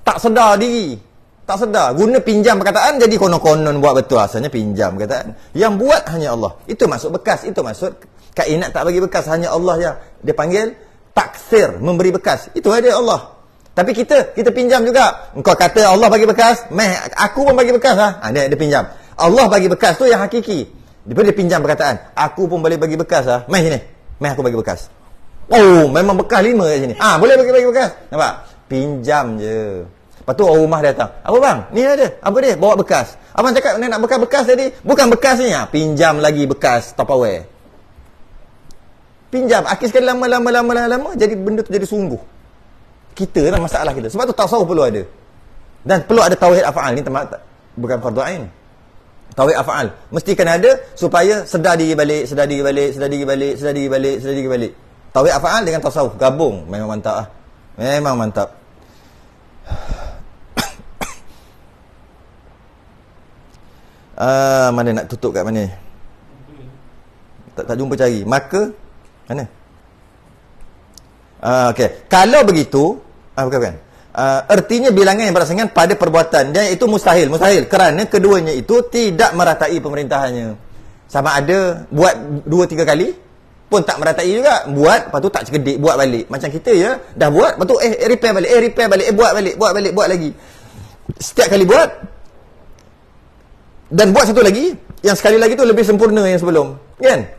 Tak sedar diri. Tak sedar. Guna pinjam perkataan, jadi konon-konon buat betul. Asalnya pinjam perkataan. Yang buat hanya Allah. Itu maksud bekas. Itu maksud kainat tak bagi bekas. Hanya Allah yang dia panggil taksir, memberi bekas. Itu ada Allah. Tapi kita pinjam juga. Engkau kata Allah bagi bekas, aku pun bagi bekas lah. Dia pinjam. Allah bagi bekas tu yang hakiki. Dia pinjam perkataan. Aku pun boleh bagi bekas lah. Sini. Aku bagi bekas. Oh, memang bekas 5 kat sini. Boleh bagi bekas. Nampak? Pinjam je. Lepas tu orang rumah datang. Apa bang? Ni ada. Apa dia? Bawa bekas. Abang cakap nak bekas tadi. Bukan bekas ni. Pinjam lagi bekas Tupperware. Pinjam. Akhir sekali lama. Jadi benda tu jadi sungguh. Kita lah masalah kita. Sebab tu tasawuf perlu ada. Dan perlu ada tauhid af'al. Ni bukan fardu ain. Tauhid af'al. Mesti kena ada supaya sedar diri balik. Tauhid af'al dengan tasawuf. Gabung. Memang mantap lah. Memang mantap. Mana nak tutup kat mana? Tak jumpa cari. Maka mana? Okey. Kalau begitu, bukan. Ertinya bilangan yang berasangan pada perbuatan dan itu mustahil kerana keduanya itu tidak meratai pemerintahannya. Sama ada buat 2-3 kali pun tak meratai juga. Buat, lepas tu tak cekedik, buat balik. Macam kita ya, dah buat, lepas tu repair balik, buat lagi. Setiap kali buat dan buat satu lagi, yang sekali lagi tu lebih sempurna yang sebelum. Kan?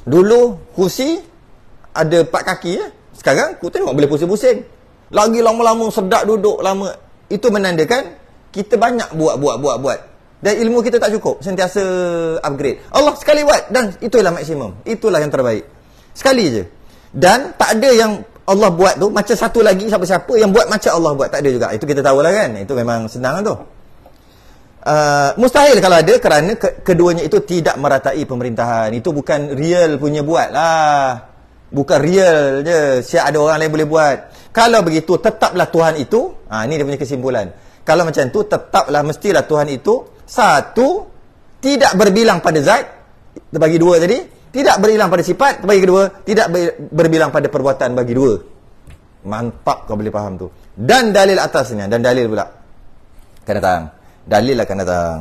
Dulu kursi ada 4 kaki ya. Sekarang aku tengok boleh pusing-pusing. Lagi lama-lama sedap duduk lama. Itu menandakan kita banyak buat. Dan ilmu kita tak cukup, sentiasa upgrade. Allah sekali buat dan itulah maksimum. Itulah yang terbaik. Sekali je. Dan tak ada yang Allah buat tu macam satu lagi siapa-siapa yang buat macam Allah buat, tak ada juga. Itu kita tahulah kan. Itu memang senang tu. Mustahil kalau ada kerana keduanya itu tidak meratai pemerintahan. Itu bukan real punya buat lah. Bukan real je. Siap ada orang lain boleh buat. Kalau begitu tetaplah Tuhan itu, ini dia punya kesimpulan. Kalau macam tu tetaplah mestilah Tuhan itu satu, tidak berbilang pada zat, terbagi 2 tadi, tidak berbilang pada sifat, terbagi kedua, tidak berbilang pada perbuatan, bagi 2. Mantap kau boleh faham tu. Dan dalil atasnya, dan dalil pula akan datang. Dalil akan datang.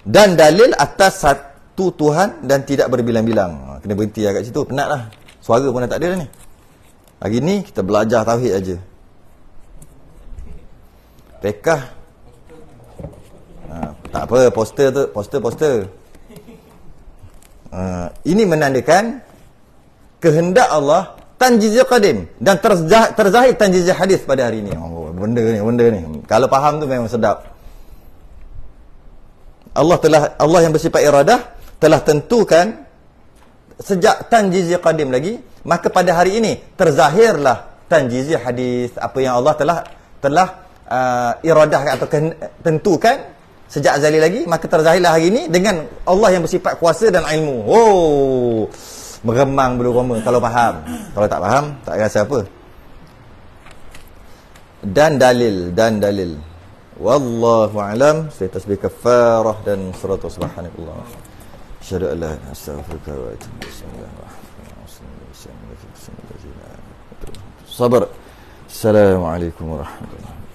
Dan dalil atas satu Tuhan dan tidak berbilang-bilang. Kena berhenti lah kat situ, penat lah. Suara pun dah tak ada dah ni. Hari ni kita belajar tauhid aja. Pekah. Tak apa, poster tu, poster. Ini menandakan kehendak Allah tanjizul qadim dan terzahir tanjizul hadis pada hari ini. Oh, benda ni. Kalau faham tu memang sedap. Allah yang bersifat iradah telah tentukan sejak tanjizul qadim lagi, maka pada hari ini terzahirlah tanjizul hadis, apa yang Allah telah iradah atau tentukan sejak azali lagi, maka terzahirlah hari ini dengan Allah yang bersifat kuasa dan ilmu. Oh, meremang bulu roma kalau faham. Kalau tak faham, tak rasa apa. Dan dalil. Wallahu alam. Saya tasbih kafarah dan suratu subhanallah. Asyhadu an la ilaha illa anta astaghfiruka wa atubu ilaik. Sabar. Assalamualaikum warahmatullahi wabarakatuh.